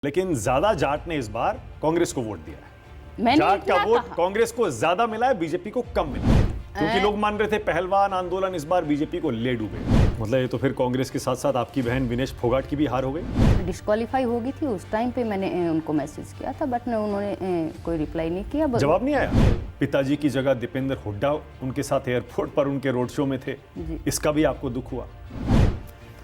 लेकिन ज्यादा जाट ने इस बार कांग्रेस को वोट दिया है। मैंने जाट का इतना वोट कहा। कांग्रेस को ज्यादा मिला है, बीजेपी को कम मिला है, क्योंकि लोग मान रहे थे पहलवान आंदोलन इस बार बीजेपी को ले डूबे। मतलब ये तो फिर कांग्रेस के साथ साथ आपकी बहन विनेश फोगाट की भी हार हो गई। डिस्क्वालीफाई हो गई थी उस टाइम पे, मैंने उनको मैसेज किया था, बट उन्होंने कोई रिप्लाई नहीं किया। जवाब नहीं आया। पिताजी की जगह दीपेंद्र हुड्डा उनके साथ एयरपोर्ट पर उनके रोड शो में थे, इसका भी आपको दुख हुआ?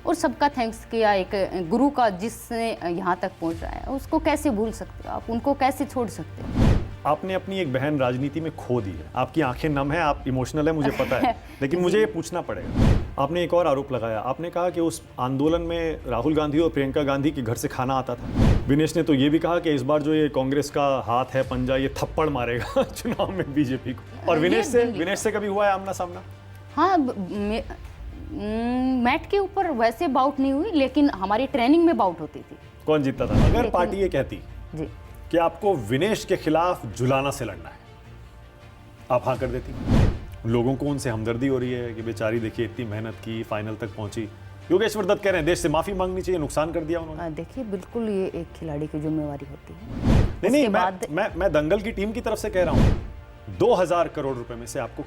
और सबका थैंक्स किया। एक गुरु का जिसने यहाँ तक पहुँचाया, उसको कैसे भूल सकते हो आप, उनको कैसे छोड़ सकते हो? आपने अपनी एक बहन राजनीति में खो दी है, आपकी आंखें नम है, आप इमोशनल है, मुझे पता है, लेकिन मुझे ये पूछना पड़ेगा। आपने एक और आरोप लगाया, आपने कहा कि उस आंदोलन में राहुल गांधी और प्रियंका गांधी के घर से खाना आता था। विनेश ने तो ये भी कहा कि इस बार जो ये कांग्रेस का हाथ है पंजा, ये थप्पड़ मारेगा चुनाव में बीजेपी को। और विनेश से कभी हुआ है आमना सामना? हाँ, मैट के ऊपर वैसे बाउट नहीं हुई, लेकिन हमारी ट्रेनिंग में बाउट होती थी। कौन जीतता था? अगर पार्टी ये कहती जी कि आपको विनेश के खिलाफ जुलाना से लड़ना है, आप हाँ कर देती? लोगों को उनसे हमदर्दी हो रही है कि बेचारी देखिए इतनी मेहनत की, फाइनल तक पहुंची। योगेश्वर दत्त कह रहे हैं देश से माफी मांगनी चाहिए, नुकसान कर दिया उन्होंने। देखिए, बिल्कुल ये एक खिलाड़ी की जिम्मेवारी होती है। नहीं, मैं दंगल की टीम की तरफ से कह रहा हूं, 2000 करोड़ रुपए में से आपको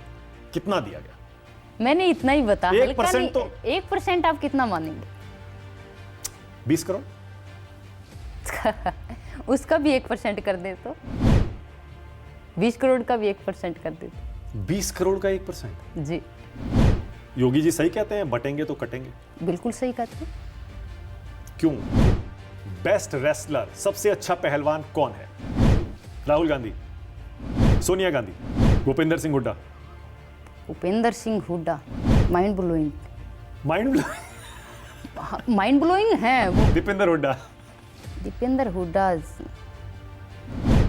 कितना दिया गया? मैंने इतना ही बताया। 1% तो 1% आप कितना मानेंगे? 20 करोड़ उसका भी 1% कर दे तो 20 करोड़ का भी 1% कर दे तो 20 करोड़ का 1%? जी। योगी जी सही कहते हैं, बटेंगे तो कटेंगे। बिल्कुल सही कहते हैं। क्यों? बेस्ट रेसलर, सबसे अच्छा पहलवान कौन है? Rahul Gandhi, Sonia Gandhi, Bhupendra Singh Hooda? Bhupendra Singh Hooda mind blowing. Mind blowing है वो। दीपेंद्र हुड्डा? दीपेंद्र हुड्डा।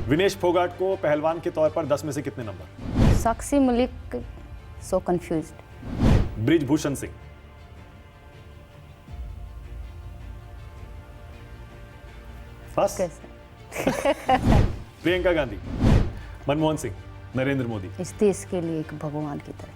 विनेश फोगाट को पहलवान के तौर पर 10 में से कितने नंबर? साक्षी मलिक, सो कंफ्यूज्ड। ब्रिजभूषण सिंह? बस? कैसे? प्रियंका गांधी, मनमोहन सिंह, नरेंद्र मोदी? इस देश के लिए एक भगवान की तरह।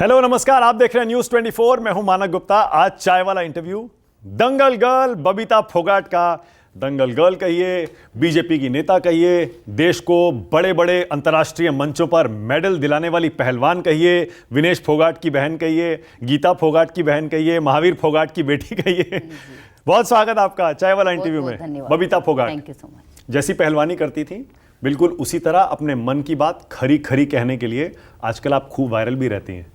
हेलो नमस्कार, आप देख रहे हैं न्यूज 24। मैं हूं मानक गुप्ता। आज चाय वाला इंटरव्यू दंगल गर्ल बबीता फोगाट का। दंगल गर्ल कहिए, बीजेपी की नेता कहिए, देश को बड़े बड़े अंतर्राष्ट्रीय मंचों पर मेडल दिलाने वाली पहलवान कहिए, विनेश फोगाट की बहन कहिए, गीता फोगाट की बहन कहिए, महावीर फोगाट की बेटी कहिए। बहुत स्वागत आपका चाय वाला इंटरव्यू में। Babita Phogat, thank you so much. जैसी पहलवानी करती थी, बिल्कुल उसी तरह अपने मन की बात खरी खरी कहने के लिए आजकल आप खूब वायरल भी रहती हैं।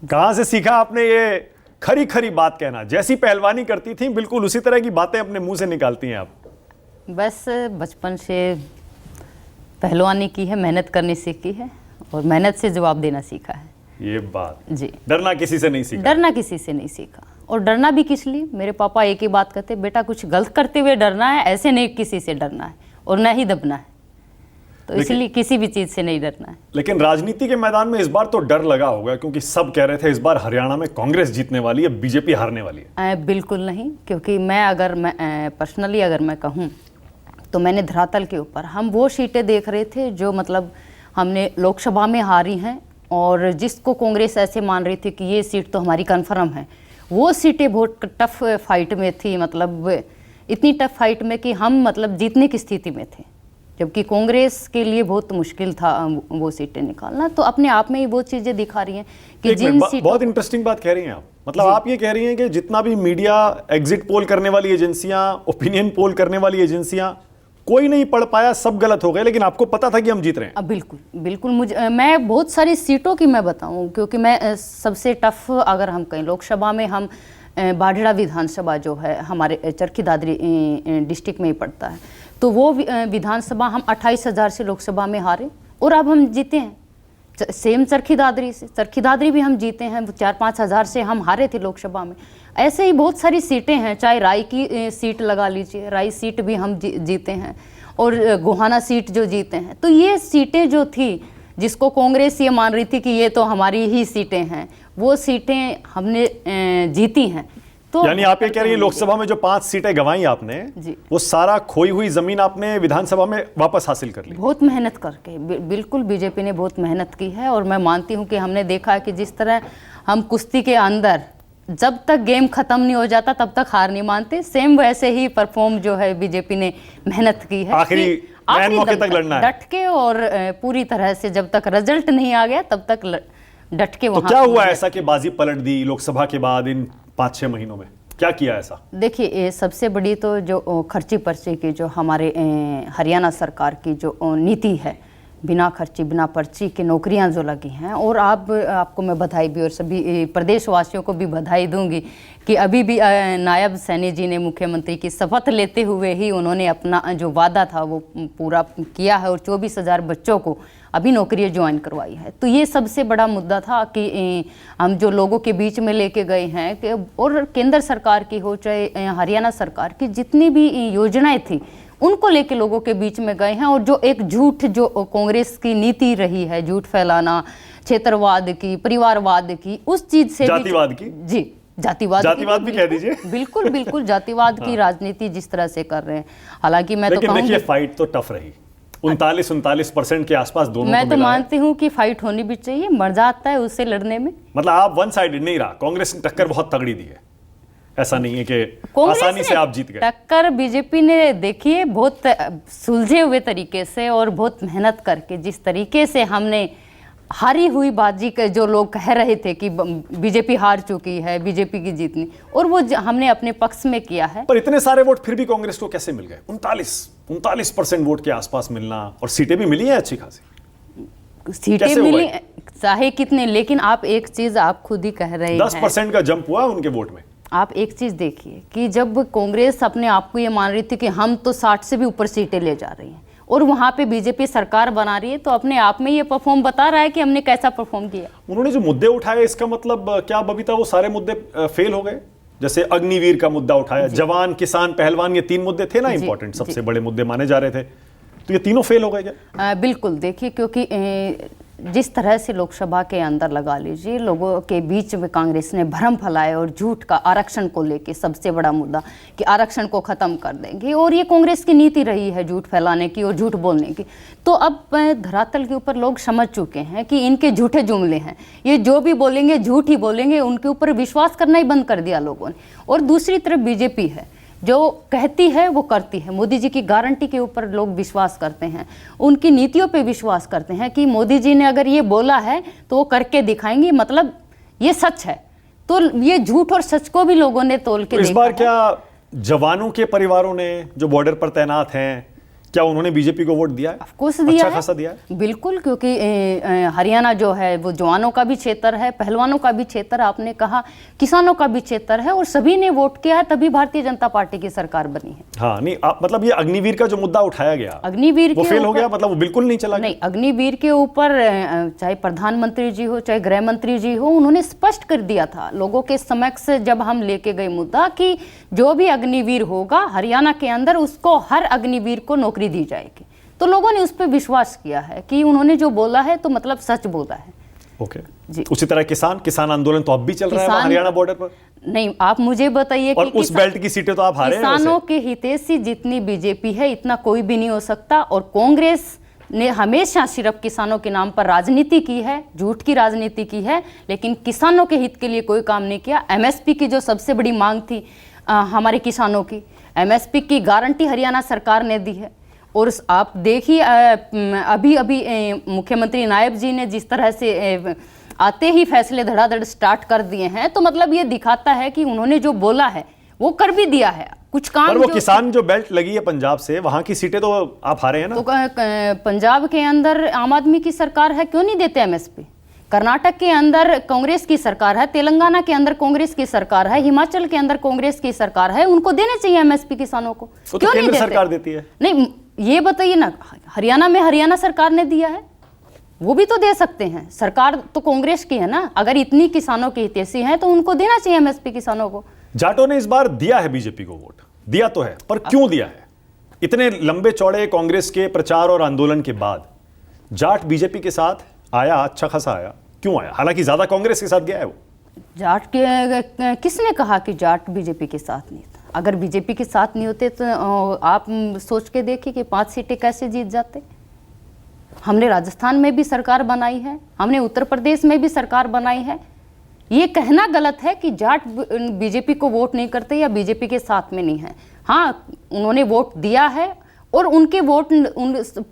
कहां से सीखा आपने ये खरी खरी बात कहना? जैसी पहलवानी करती थी बिल्कुल उसी तरह की बातें अपने मुंह से निकालती हैं आप। बस बचपन से पहलवानी की है, मेहनत करनी सीखी है और मेहनत से जवाब देना सीखा है। ये बात जी। डरना किसी से नहीं सीखा? डरना किसी से नहीं सीखा। और डरना भी किस लिए? मेरे पापा एक ही बात कहते, बेटा कुछ गलत करते हुए डरना है, ऐसे नहीं किसी से डरना है और न ही दबना है। तो इसलिए किसी भी चीज से नहीं डरना है। लेकिन राजनीति के मैदान में इस बार तो डर लगा होगा, क्योंकि सब कह रहे थे इस बार हरियाणा में कांग्रेस जीतने वाली है, बीजेपी हारने वाली है। बिल्कुल नहीं, क्योंकि मैं पर्सनली अगर मैं कहूँ तो मैंने धरातल के ऊपर हम वो सीटें देख रहे थे जो मतलब हमने लोकसभा में हारी हैं, और जिसको कांग्रेस ऐसे मान रही थी कि ये सीट तो हमारी कन्फर्म है, वो सीटें बहुत टफ फाइट में थी। मतलब इतनी टफ फाइट में कि हम मतलब जीतने की स्थिति में थे, जबकि कांग्रेस के लिए बहुत मुश्किल था वो सीटें निकालना। तो अपने आप में ही वो चीजें दिखा रही हैं कि जिन सीटों। बहुत इंटरेस्टिंग बात कह रही हैं आप। मतलब आप ये कह रही हैं कि जितना भी मीडिया, एग्जिट पोल करने वाली एजेंसियां, ओपिनियन पोल करने वाली एजेंसियां, कोई नहीं पढ़ पाया, सब गलत हो गए, लेकिन आपको पता था कि हम जीत रहे हैं। बिल्कुल बिल्कुल। मैं बहुत सारी सीटों की मैं बताऊं, क्योंकि मैं सबसे टफ अगर हम कहें लोकसभा में, हम बाढ़ड़ा विधानसभा जो है हमारे चरखी दादरी डिस्ट्रिक्ट में ही पड़ता है, तो वो विधानसभा हम 28,000 से लोकसभा में हारे और अब हम जीते हैं। सेम चरखी दादरी भी हम जीते हैं, 4-5 हज़ार से हम हारे थे लोकसभा में। ऐसे ही बहुत सारी सीटें हैं, चाहे राय की सीट लगा लीजिए, राय सीट भी हम जीते हैं, और गोहाना सीट जो जीते हैं। तो ये सीटें जो थी, जिसको कांग्रेस ये मान रही थी कि ये तो हमारी ही सीटें हैं, वो सीटें हमने जीती हैं। तो यानी आप ये कह रही हैं लोकसभा में जो 5 सीटें गंवाई आपने, जी। वो सारा खोई हुई जमीन आपने विधानसभा में वापस हासिल कर ली? बहुत मेहनत करके, बिल्कुल बीजेपी ने बहुत मेहनत की है। और मैं मानती हूँ कि हमने देखा है कि जिस तरह हम कुश्ती के अंदर जब तक गेम खत्म नहीं हो जाता तब तक हार नहीं मानते, सेम वैसे ही परफॉर्म जो है बीजेपी ने मेहनत की है। आखिरी मौके तक लड़ना है, डट के और पूरी तरह से जब तक रिजल्ट नहीं आ गया तब तक डट के। तो क्या हुआ ऐसा कि बाजी पलट दी लोकसभा के बाद इन 5-6 महीनों में? क्या किया ऐसा? देखिए, सबसे बड़ी तो जो खर्ची पर्ची की जो हमारे हरियाणा सरकार की जो नीति है, बिना खर्ची बिना पर्ची की नौकरियां जो लगी हैं। और आपको मैं बधाई भी और सभी प्रदेशवासियों को भी बधाई दूंगी कि अभी भी नायब सैनी जी ने मुख्यमंत्री की शपथ लेते हुए ही उन्होंने अपना जो वादा था वो पूरा किया है और 24,000 बच्चों को अभी नौकरी ज्वाइन करवाई है। तो ये सबसे बड़ा मुद्दा था कि हम जो लोगों के बीच में लेके गए हैं कि और केंद्र सरकार की हो चाहे हरियाणा सरकार की जितनी भी योजनाएं थी उनको लेके लोगों के बीच में गए हैं। और जो एक झूठ जो कांग्रेस की नीति रही है, झूठ फैलाना, क्षेत्रवाद की, परिवारवाद की, उस चीज से जातिवाद की, जी जातिवाद भी कह दीजिए। बिल्कुल बिल्कुल जातिवाद की राजनीति जिस तरह से कर रहे हैं। हालांकि मैं तो कहूंगी, देखिए फाइट तो टफ रही, 39-39% के आसपास दोनों मैं को तो मिला है। मानती हूँ कि फाइट होनी भी चाहिए, मजा आता है उससे लड़ने में। मतलब आप वन साइडेड नहीं रहा, कांग्रेस ने टक्कर बहुत तगड़ी दी है, ऐसा नहीं है कि कांग्रेस आसानी से आप जीत गए। टक्कर बीजेपी ने देखिए बहुत सुलझे हुए तरीके से और बहुत मेहनत करके, जिस तरीके से हमने हारी हुई बाजी के जो लोग कह रहे थे कि बीजेपी हार चुकी है, बीजेपी की जीतनी, और वो हमने अपने पक्ष में किया है। पर इतने सारे वोट फिर भी कांग्रेस को कैसे मिल गए? 39% वोट के आसपास मिलना, और सीटें भी मिली हैं अच्छी खासी। सीटें मिली चाहे कितने, लेकिन आप एक चीज आप खुद ही कह रहे हैं, 10% का जंप हुआ उनके वोट में। आप एक चीज देखिए कि जब कांग्रेस अपने आप को ये मान रही थी कि हम तो 60 से भी ऊपर सीटें ले जा रही हैं और वहां पे बीजेपी सरकार बना रही है, तो अपने आप में ये परफॉर्म बता रहा है कि हमने कैसा परफॉर्म किया। उन्होंने जो मुद्दे उठाए, इसका मतलब क्या बबीता वो सारे मुद्दे फेल हो गए? जैसे अग्निवीर का मुद्दा उठाया, जवान, किसान, पहलवान, ये 3 मुद्दे थे ना इंपॉर्टेंट, सबसे बड़े मुद्दे माने जा रहे थे, तो ये तीनों फेल हो गए क्या? बिल्कुल, देखिए क्योंकि जिस तरह से लोकसभा के अंदर लगा लीजिए लोगों के बीच में कांग्रेस ने भ्रम फैलाया और झूठ का, आरक्षण को लेके सबसे बड़ा मुद्दा कि आरक्षण को खत्म कर देंगे, और ये कांग्रेस की नीति रही है झूठ फैलाने की और झूठ बोलने की। तो अब धरातल के ऊपर लोग समझ चुके हैं कि इनके झूठे जुमले हैं, ये जो भी बोलेंगे झूठ ही बोलेंगे, उनके ऊपर विश्वास करना ही बंद कर दिया लोगों ने। और दूसरी तरफ बीजेपी है जो कहती है वो करती है, मोदी जी की गारंटी के ऊपर लोग विश्वास करते हैं, उनकी नीतियों पे विश्वास करते हैं कि मोदी जी ने अगर ये बोला है तो वो करके दिखाएंगे, मतलब ये सच है। तो ये झूठ और सच को भी लोगों ने तोल के तो इस देखा बार है। क्या जवानों के परिवारों ने जो बॉर्डर पर तैनात हैं, क्या उन्होंने बीजेपी को वोट दिया है? ऑफकोर्स दिया अच्छा है, खासा दिया है। बिल्कुल, क्योंकि हरियाणा जो है वो जवानों का भी क्षेत्र है, पहलवानों का भी क्षेत्र, आपने कहा किसानों का भी क्षेत्र है, और सभी ने वोट किया है, तभी भारतीय जनता पार्टी की सरकार बनी है। हाँ, नहीं मतलब ये अग्निवीर का जो मुद्दा उठाया गया, अग्निवीर वो फेल हो गया, मतलब वो बिल्कुल नहीं चला गया? नहीं, अग्निवीर के ऊपर चाहे प्रधानमंत्री जी हो चाहे गृह मंत्री जी हो, उन्होंने स्पष्ट कर दिया था लोगों के समक्ष जब हम लेके गए मुद्दा कि जो भी अग्निवीर होगा हरियाणा के अंदर उसको हर अग्निवीर को नौकरी दी जाएगी। तो लोगों ने उस पर विश्वास किया है कि उन्होंने जो बोला है तो मतलब सच बोला है। ओके जी। उसी तरह किसान आंदोलन तो अब भी चल रहा है हरियाणा बॉर्डर पर। नहीं, आप मुझे बताइए और उस बेल्ट की सीटें तो आप हारे हैं। किसानों के हितैषी जितनी बीजेपी है इतना कोई भी नहीं हो सकता, और कांग्रेस ने हमेशा सिर्फ किसानों के नाम पर राजनीति की है, झूठ की राजनीति की है, लेकिन किसानों के हित के लिए कोई काम नहीं किया। एमएसपी की जो सबसे बड़ी मांग थी हमारे किसानों की, एमएसपी की गारंटी हरियाणा सरकार ने दी है। और आप देखिए अभी मुख्यमंत्री नायब जी ने जिस तरह से आते ही फैसले धड़ाधड़ स्टार्ट कर दिए हैं, तो मतलब ये दिखाता है कि उन्होंने जो बोला है वो कर भी दिया है। कुछ काम पर वो किसान जो बेल्ट लगी है पंजाब से, वहां की सीटें तो आप हारे हैं ना। तो पंजाब के अंदर आम आदमी की सरकार है, क्यों नहीं देते एमएसपी? कर्नाटक के अंदर कांग्रेस की सरकार है, तेलंगाना के अंदर कांग्रेस की सरकार है, हिमाचल के अंदर कांग्रेस की सरकार है, उनको देने चाहिए एमएसपी किसानों को। तो क्यों नहीं केंद्र देते? सरकार देती है। नहीं, ये बताइए ना, हरियाणा में हरियाणा सरकार ने दिया है, वो भी तो दे सकते हैं। सरकार तो कांग्रेस की है ना, अगर इतनी किसानों की हितैषी है तो उनको देना चाहिए एमएसपी किसानों को। जाटों ने इस बार दिया है बीजेपी को वोट, दिया तो है, पर क्यों दिया है? इतने लंबे चौड़े कांग्रेस के प्रचार और आंदोलन के बाद जाट बीजेपी के साथ आया, अच्छा खासा आया, क्यों आया? हालांकि ज्यादा कांग्रेस के साथ गया है वो। जाट के किसने कहा कि जाट बीजेपी के साथ नहीं था? अगर बीजेपी के साथ नहीं होते तो आप सोच के देखिए कि 5 सीटें कैसे जीत जाते। हमने राजस्थान में भी सरकार बनाई है, हमने उत्तर प्रदेश में भी सरकार बनाई है। ये कहना गलत है कि जाट बीजेपी को वोट नहीं करते या बीजेपी के साथ में नहीं है। हाँ, उन्होंने वोट दिया है और उनके वोट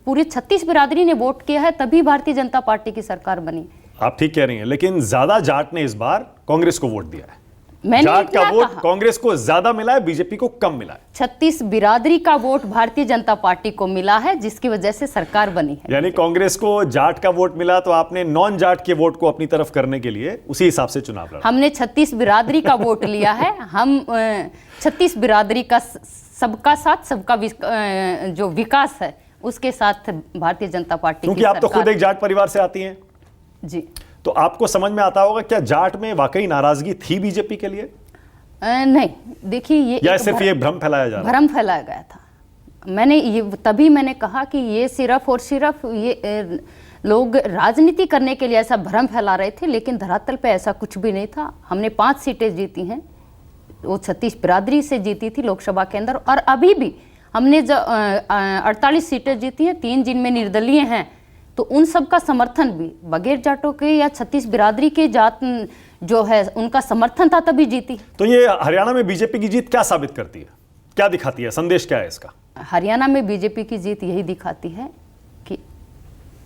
पूरी 36 बिरादरी ने वोट किया है, तभी भारतीय जनता पार्टी की सरकार बनी। आप ठीक कह रही हैं, लेकिन ज्यादा जाट ने इस बार कांग्रेस को वोट दिया है। मैंने जाट का इतना वोट कहा। कांग्रेस को ज्यादा मिला है, बीजेपी को कम मिला है। 36 बिरादरी का वोट भारतीय जनता पार्टी को मिला है, जिसकी वजह से सरकार बनी है। यानी कांग्रेस को जाट का वोट मिला, तो आपने नॉन जाट के वोट को अपनी तरफ करने के लिए उसी हिसाब से चुनाव लड़ा। हमने 36 बिरादरी का वोट लिया है। हम 36 बिरादरी का सबका साथ सबका जो विकास है उसके साथ भारतीय जनता पार्टी क्योंकि की आप तो सरकार। खुद एक जाट परिवार से आती हैं, जी, तो आपको समझ में आता होगा क्या जाट में वाकई नाराजगी थी बीजेपी के लिए, नहीं देखिए, ये या एक सिर्फ ये भ्रम फैलाया जा रहा है? भ्रम फैलाया गया था। तभी मैंने कहा कि ये सिर्फ और सिर्फ ये लोग राजनीति करने के लिए ऐसा भ्रम फैला रहे थे, लेकिन धरातल पे ऐसा कुछ भी नहीं था। हमने 5 सीटें जीती हैं, वो 36 बिरादरी से जीती थी लोकसभा के अंदर, और अभी भी हमने जो 48 सीटें जीती हैं, 3 जिनमें निर्दलीय हैं, तो उन सब का समर्थन भी बगैर जाटों के या 36 बिरादरी के जात जो है उनका समर्थन था, तभी जीती। तो ये हरियाणा में बीजेपी की जीत क्या साबित करती है, क्या दिखाती है, संदेश क्या है इसका? हरियाणा में बीजेपी की जीत यही दिखाती है कि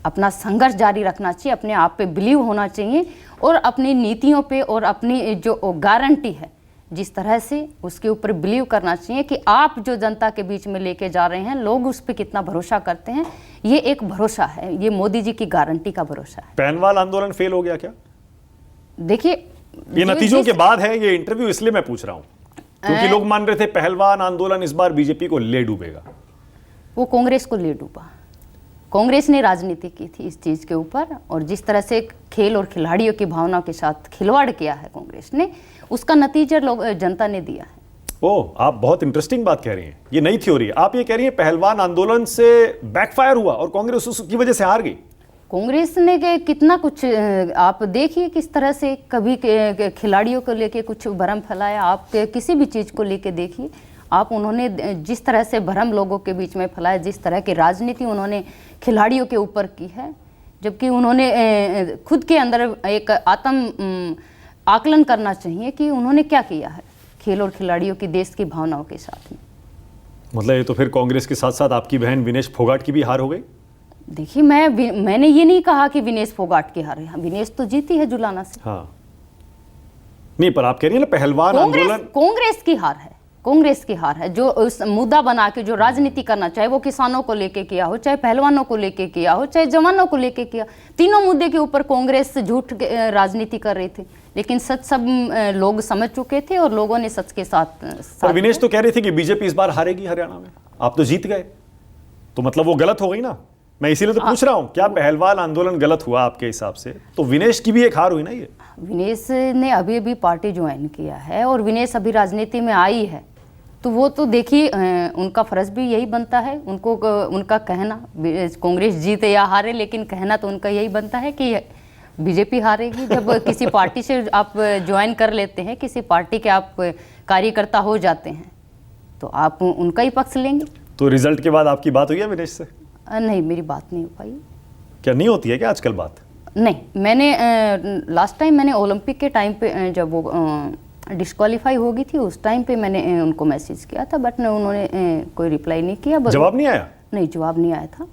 अपना संघर्ष जारी रखना चाहिए, अपने आप पे बिलीव होना चाहिए, और अपनी नीतियों पे और अपनी जो गारंटी है जिस तरह से उसके ऊपर बिलीव करना चाहिए कि आप जो जनता के बीच में लेके जा रहे हैं, लोग उस पर कितना भरोसा करते हैं। ये एक भरोसा है, ये मोदी जी की गारंटी का भरोसा है। पहलवान आंदोलन फेल हो गया क्या? देखिए, ये नतीजों के बाद है ये इंटरव्यू, इसलिए मैं पूछ रहा हूं, क्योंकि लोग मान रहे थे पहलवान आंदोलन इस बार बीजेपी को ले डूबेगा। वो कांग्रेस को ले डूबा। कांग्रेस ने राजनीति की थी इस चीज़ के ऊपर, और जिस तरह से खेल और खिलाड़ियों की भावनाओं के साथ खिलवाड़ किया है कांग्रेस ने, उसका नतीजा जनता ने दिया है। ओह, आप बहुत इंटरेस्टिंग बात कह रही हैं, ये नई थ्योरी है। आप ये कह रही हैं पहलवान आंदोलन से बैकफायर हुआ और कांग्रेस उसकी वजह से हार गई। कांग्रेस ने कितना कुछ, आप देखिए किस तरह से कभी खिलाड़ियों को लेके कुछ भ्रम फैलाया, आप किसी भी चीज़ को लेके देखिए आप, उन्होंने जिस तरह से भ्रम लोगों के बीच में फैलाया, जिस तरह की राजनीति उन्होंने खिलाड़ियों के ऊपर की है, जबकि उन्होंने खुद के अंदर एक आकलन करना चाहिए कि उन्होंने क्या किया है खेल और खिलाड़ियों की देश की भावनाओं के साथ में। मतलब ये तो फिर कांग्रेस के साथ साथ आपकी बहन विनेश फोगाट की भी हार हो गई। देखिए, मैंने ये नहीं कहा कि विनेश फोगाट की हार है, विनेश तो जीती है जुलाना से। हाँ, नहीं, पर आप कह रही है ना पहलवान आंदोलन कांग्रेस की हार है, कांग्रेस की हार है। जो उस मुद्दा बना के जो राजनीति करना, चाहे वो किसानों को लेके किया हो, चाहे पहलवानों को लेके किया हो, चाहे जवानों को लेके किया, तीनों मुद्दे के ऊपर कांग्रेस झूठ राजनीति कर रही थी, लेकिन सच सब लोग समझ चुके थे और लोगों ने सच के साथ विनेश तो कह रही थी कि बीजेपी इस बार हारेगी हरियाणा में, आप तो जीत गए, तो मतलब वो गलत हो गई ना। मैं इसीलिए तो पूछ रहा हूं, क्या पहलवान आंदोलन गलत हुआ आपके हिसाब से? तो विनेश की भी एक हार हुई ना ये। विनेश ने अभी अभी पार्टी ज्वाइन किया है और विनेश अभी राजनीति में आई है, तो वो तो देखिए उनका फर्ज भी यही बनता है, उनको उनका कहना कांग्रेस जीते या हारे, लेकिन कहना तो उनका यही बनता है कि बीजेपी हारेगी। जब किसी पार्टी से आप ज्वाइन कर लेते हैं, किसी पार्टी के आप कार्यकर्ता हो जाते हैं, तो आप उनका ही पक्ष लेंगे। तो रिजल्ट के बाद आपकी बात हुई है विनेश से? नहीं, मेरी बात नहीं हो पाई। क्या नहीं होती है क्या आजकल बात? नहीं, मैंने लास्ट टाइम मैंने ओलंपिक के टाइम पे जब वो डिस्क्वालीफाई हो गई थी, उस टाइम पे मैंने उनको मैसेज किया था, बट उन्होंने कोई रिप्लाई नहीं किया। जवाब नहीं आया? नहीं, जवाब नहीं आया था।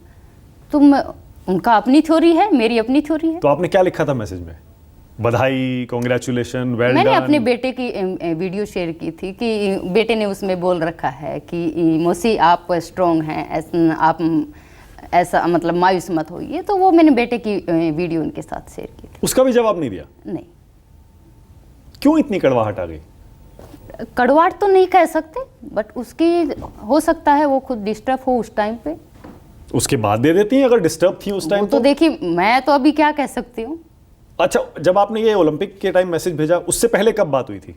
तो उनका अपनी थ्योरी है, मेरी अपनी थ्योरी है। तो आपने क्या लिखा था मैसेज में? बधाई, कांग्रेचुलेशन, वेल डन? मैंने अपने बेटे की वीडियो शेयर की थी कि बेटे ने उसमें बोल रखा है कि मौसी आप स्ट्रॉन्ग हैं, आप ऐसा मतलब मायूस मत होइए, तो वो मैंने बेटे की वीडियो उनके साथ शेयर की थी। उसका भी जवाब नहीं दिया? नहीं। क्यों इतनी कड़वाहट आ गई? कड़वाहट तो नहीं कह सकते, बट उसकी हो सकता है वो खुद डिस्टर्ब हो उस टाइम पे। उसके बाद दे देती हैं अगर डिस्टर्ब थी उस टाइम? तो देखिए, मैं तो अभी क्या कह सकती हूँ। अच्छा, जब आपने ये ओलंपिक के टाइम मैसेज भेजा, उससे पहले कब बात हुई थी?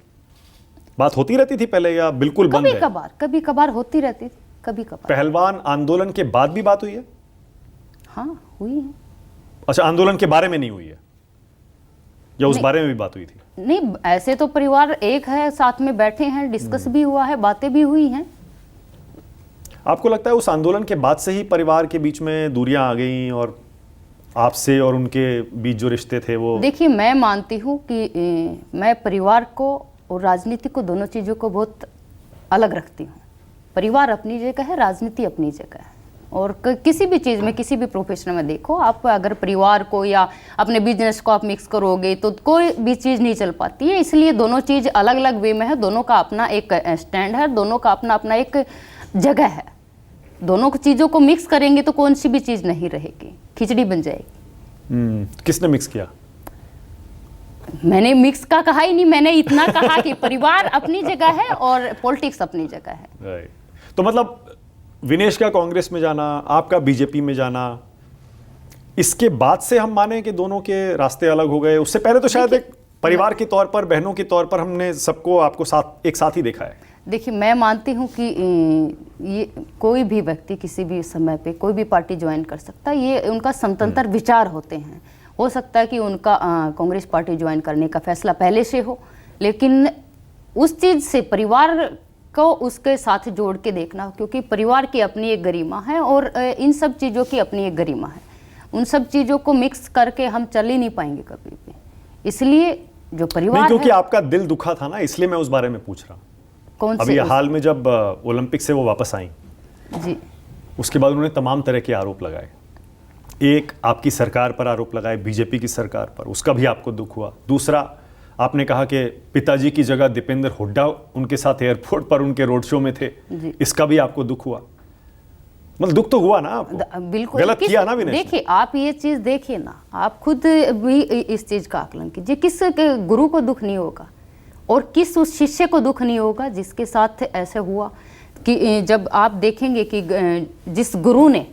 बात होती रहती थी पहले या बिल्कुल बंद है? कभी कभार होती रहती थी, कभी कभार। पहलवान आंदोलन के बाद भी बात हुई है? हाँ, हुई है। अच्छा, आंदोलन के बारे में नहीं हुई है? या उस बारे में भी बात हुई थी? नहीं, ऐसे तो परिवार एक है, साथ में बैठे हैं, डिस्कस भी हुआ है, बातें भी हुई हैं। आपको लगता है उस आंदोलन के बाद से ही परिवार के बीच में दूरियां आ गई और आपसे और उनके बीच जो रिश्ते थे वो? देखिए, मैं मानती हूँ कि मैं परिवार को और राजनीति को, दोनों चीज़ों को बहुत अलग रखती हूँ। परिवार अपनी जगह है, राजनीति अपनी जगह है। और किसी भी चीज़ में, किसी भी प्रोफेशन में देखो आप, अगर परिवार को या अपने बिजनेस को आप मिक्स करोगे तो कोई भी चीज़ नहीं चल पाती है। इसलिए दोनों चीज़ अलग अलग वे में है, दोनों का अपना एक स्टैंड है, दोनों का अपना अपना एक जगह है। दोनों चीज़ों को मिक्स करेंगे तो कौन सी भी चीज़ नहीं रहेगी, खिचड़ी बन जाएगी। किसने मिक्स किया? मैंने मिक्स का कहा ही नहीं, मैंने इतना कहा कि परिवार अपनी जगह है और पॉलिटिक्स अपनी जगह है। राइट। तो मतलब विनेश का कांग्रेस में जाना, आपका बीजेपी में जाना, इसके बाद से हम माने कि दोनों के रास्ते अलग हो गए? उससे पहले तो शायद एक परिवार के तौर पर, बहनों के तौर पर हमने सबको आपको साथ एक साथ ही देखा है। देखिए, मैं मानती हूँ कि ये कोई भी व्यक्ति किसी भी समय पे कोई भी पार्टी ज्वाइन कर सकता है। ये उनका स्वतंत्र विचार होते हैं। हो सकता है कि उनका कांग्रेस पार्टी ज्वाइन करने का फैसला पहले से हो, लेकिन उस चीज़ से परिवार को उसके साथ जोड़ के देखना, क्योंकि परिवार की अपनी एक गरिमा है और इन सब चीज़ों की अपनी एक गरिमा है। उन सब चीज़ों को मिक्स करके हम चल ही नहीं पाएंगे कभी भी। इसलिए जो परिवार नहीं, क्योंकि है, आपका दिल दुखा था ना, इसलिए मैं उस बारे में पूछ रहा हूँ। कौन अभी से हाल में जब ओलंपिक से वो वापस आई, जी, उसके बाद उन्होंने तमाम तरह के आरोप लगाए। एक आपकी सरकार पर आरोप लगाए, बीजेपी की सरकार पर, उसका भी आपको दुख हुआ। दूसरा, आपने कहा कि पिताजी की जगह दीपेंद्र हुड्डा उनके साथ एयरपोर्ट पर उनके रोड शो में थे, इसका भी आपको दुख हुआ। मतलब दुख तो हुआ ना आपको? बिल्कुल गलत किया ना विनेश ने? देखिए, आप ये चीज़ देखिए ना, आप खुद भी इस चीज़ का आकलन कीजिए। किस गुरु को दुख नहीं होगा और किस उस शिष्य को दुख नहीं होगा जिसके साथ ऐसे हुआ? कि जब आप देखेंगे कि जिस गुरु ने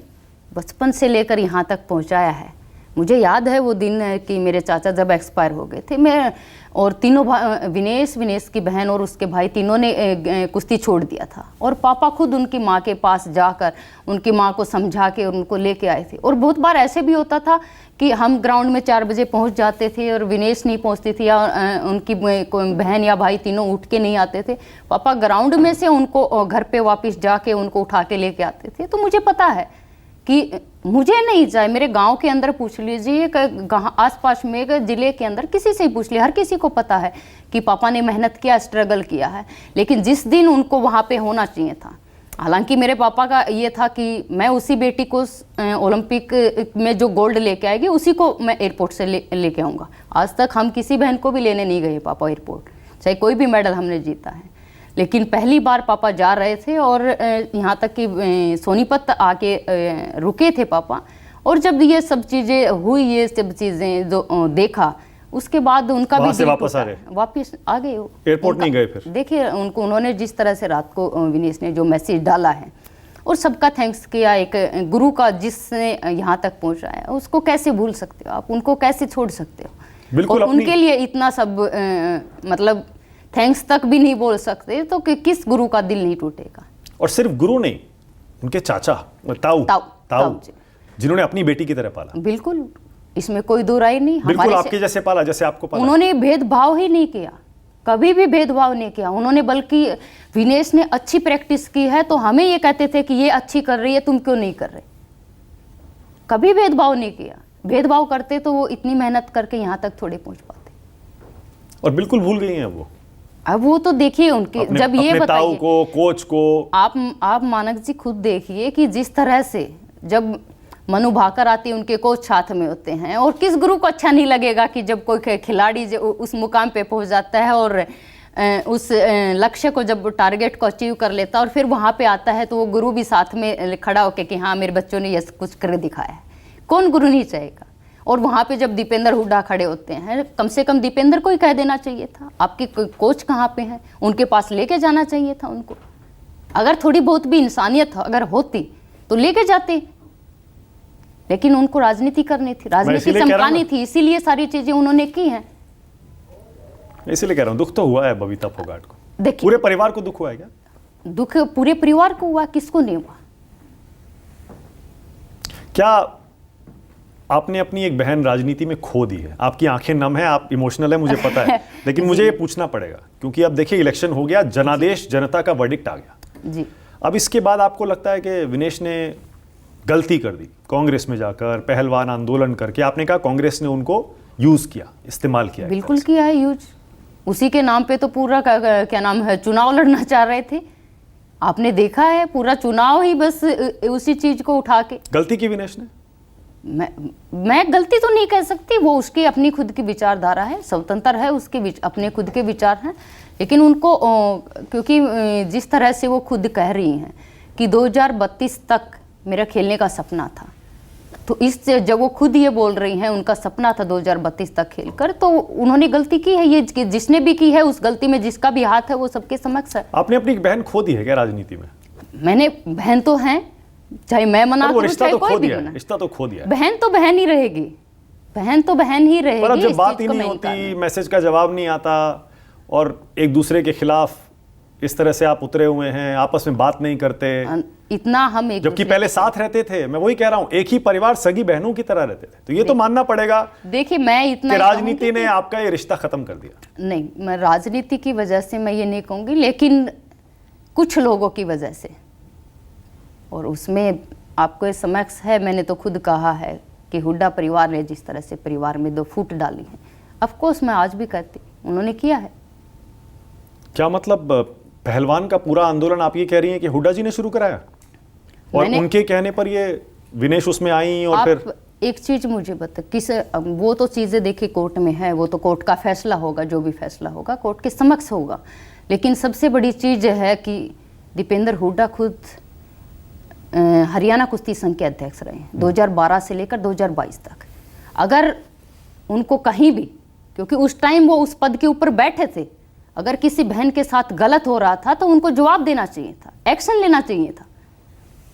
बचपन से लेकर यहाँ तक पहुँचाया है, मुझे याद है वो दिन कि मेरे चाचा जब एक्सपायर हो गए थे, मैं और तीनों विनेश की बहन और उसके भाई, तीनों ने कुश्ती छोड़ दिया था। और पापा खुद उनकी माँ के पास जाकर उनकी माँ को समझा के उनको लेके आए थे। और बहुत बार ऐसे भी होता था कि हम ग्राउंड में 4 बजे पहुँच जाते थे और विनेश नहीं पहुँचती थी, या उनकी बहन या भाई तीनों उठ के नहीं आते थे। पापा ग्राउंड में से उनको घर पर वापस जाके उनको उठा के लेके आते थे। तो मुझे पता है कि मुझे नहीं चाहे, मेरे गांव के अंदर पूछ लीजिए, आसपास में जिले के अंदर किसी से ही पूछ लिया, हर किसी को पता है कि पापा ने मेहनत किया, स्ट्रगल किया है। लेकिन जिस दिन उनको वहाँ पे होना चाहिए था, हालांकि मेरे पापा का ये था कि मैं उसी बेटी को ओलंपिक में जो गोल्ड लेके आएगी उसी को मैं एयरपोर्ट से लेके आऊँगा। आज तक हम किसी बहन को भी लेने नहीं गए पापा एयरपोर्ट, चाहे कोई भी मेडल हमने जीता है। लेकिन पहली बार पापा जा रहे थे और यहाँ तक कि सोनीपत आके रुके थे पापा। और जब ये सब चीज़ें हुई, ये सब चीज़ें जो देखा, उसके बाद उनका भी दिल वापस आ गए, वापस आ गए। एयरपोर्ट नहीं गए फिर? देखिए, उन्होंने जिस तरह से रात को विनेश ने जो मैसेज डाला है और सबका थैंक्स किया, एक गुरु का जिसने यहाँ तक पहुँचाया, उसको कैसे भूल सकते हो आप, उनको कैसे छोड़ सकते हो? बिल्कुल। और उनके लिए इतना सब मतलब थैंक्स तक भी नहीं बोल सकते, तो किस गुरु का दिल नहीं टूटेगा? और सिर्फ गुरु नहीं, उनके चाचा ताऊ जिन्होंने अपनी बेटी की तरह पाला। बिल्कुल, इसमें कोई दो राय नहीं। बिल्कुल आपके जैसे पाला, जैसे आपको पाला। उन्होंने भेदभाव ही नहीं किया, कभी भी भेदभाव नहीं किया उन्होंने। बल्कि विनेश ने अच्छी प्रैक्टिस की है तो हमें ये कहते थे कि ये अच्छी कर रही है, तुम क्यों नहीं कर रहे। कभी भेदभाव नहीं किया। भेदभाव करते तो वो इतनी मेहनत करके यहाँ तक थोड़े पहुँच पाते। और बिल्कुल भूल गई हैं वो। अब वो तो देखिए उनके जब ये बताइए को, कोच को, आप मानक जी खुद देखिए कि जिस तरह से जब मनु भाकर आती है, उनके कोच साथ में होते हैं। और किस गुरु को अच्छा नहीं लगेगा कि जब कोई खिलाड़ी उस मुकाम पे पहुंच जाता है और उस लक्ष्य को जब टारगेट को अचीव कर लेता है और फिर वहाँ पे आता है, तो वो गुरु भी साथ में खड़ा होकर कि हाँ मेरे बच्चों ने ये कुछ कर दिखाया है। कौन गुरु नहीं चाहेगा? और वहाँ पे जब दीपेंद्र हुड्डा खड़े होते हैं, कम से कम दीपेंद्र को ही कह देना चाहिए था आपके कोच कहाँ पे हैं, उनके पास लेके जाना चाहिए था उनको। अगर थोड़ी बहुत भी इंसानियत अगर होती तो लेके जाते, लेकिन उनको राजनीति करनी थी, राजनीति चमकानी थी, इसीलिए सारी चीजें उन्होंने की हैं। इसीलिए कह रहा हूँ, दुख तो हुआ है बबीता फोगाट को। देखिए, पूरे परिवार को दुख हुआ है क्या? दुख पूरे परिवार को हुआ, किसको नहीं हुआ? क्या आपने अपनी एक बहन राजनीति में खो दी है, आपकी आंखें नम है, आप इमोशनल है, मुझे पता है, लेकिन मुझे ये पूछना पड़ेगा क्योंकि अब देखिए इलेक्शन हो गया, जनादेश जनता का वर्डिक्ट आ गया जी। अब इसके बाद आपको लगता है कि विनेश ने गलती कर दी कांग्रेस में जाकर पहलवान आंदोलन करके? आपने कहा कांग्रेस ने उनको यूज किया, इस्तेमाल किया। बिल्कुल किया है यूज, उसी के नाम पे तो पूरा क्या नाम है चुनाव लड़ना चाह रहे थे। आपने देखा है पूरा चुनाव ही बस उसी चीज को उठा के। गलती की विनेश ने? मैं गलती तो नहीं कह सकती, वो उसकी अपनी खुद की विचारधारा है, स्वतंत्र है, उसके अपने खुद के विचार हैं, लेकिन उनको क्योंकि जिस तरह से वो खुद कह रही हैं कि 2032 तक मेरा खेलने का सपना था, तो इस जब वो खुद ये बोल रही हैं उनका सपना था 2032 तक खेलकर, तो उन्होंने गलती की है। ये जिसने भी की है उस गलती में जिसका भी हाथ है वो सबके समक्ष है। आपने अपनी बहन खो दी है क्या राजनीति में? मैंने बहन तो है, चाहे मैं मना करूं चाहे कोई भी मना, रिश्ता तो खो दिया। बहन तो बहन ही रहेगी, बहन तो बहन ही रहेगी। पर अब जब बात ही नहीं होती, मैसेज का जवाब नहीं आता और एक दूसरे के खिलाफ इस तरह से आप उतरे हुए हैं, आपस में बात नहीं करते, इतना हम एक जबकि पहले साथ रहते थे। मैं वही कह रहा हूं, एक ही परिवार सगी बहनों की तरह रहते थे, तो ये तो मानना पड़ेगा। देखिए मैं इतना राजनीति ने आपका ये रिश्ता खत्म कर दिया। नहीं, मैं राजनीति की वजह से मैं ये नहीं कहूंगी, लेकिन कुछ लोगों की वजह से, और उसमें आपको ये समक्ष है, मैंने तो खुद कहा है कि हुड्डा परिवार ने जिस तरह से परिवार में 2 फूट डाली है, ऑफकोर्स मैं आज भी कहती उन्होंने किया है। क्या मतलब पहलवान का पूरा आंदोलन आप ये कह रही हैं कि हुड्डा जी ने शुरू कराया और उनके कहने पर ये विनेश उसमें आई? और फिर एक चीज मुझे बता, किस वो तो चीजें देखिए कोर्ट में है, वो तो कोर्ट का फैसला होगा, जो भी फैसला होगा कोर्ट के समक्ष होगा, लेकिन सबसे बड़ी चीज है कि दीपेंद्र हुड्डा खुद हरियाणा कुश्ती संघ के अध्यक्ष रहे 2012 से लेकर 2022 तक। अगर उनको कहीं भी, क्योंकि उस टाइम वो उस पद के ऊपर बैठे थे, अगर किसी बहन के साथ गलत हो रहा था तो उनको जवाब देना चाहिए था, एक्शन लेना चाहिए था।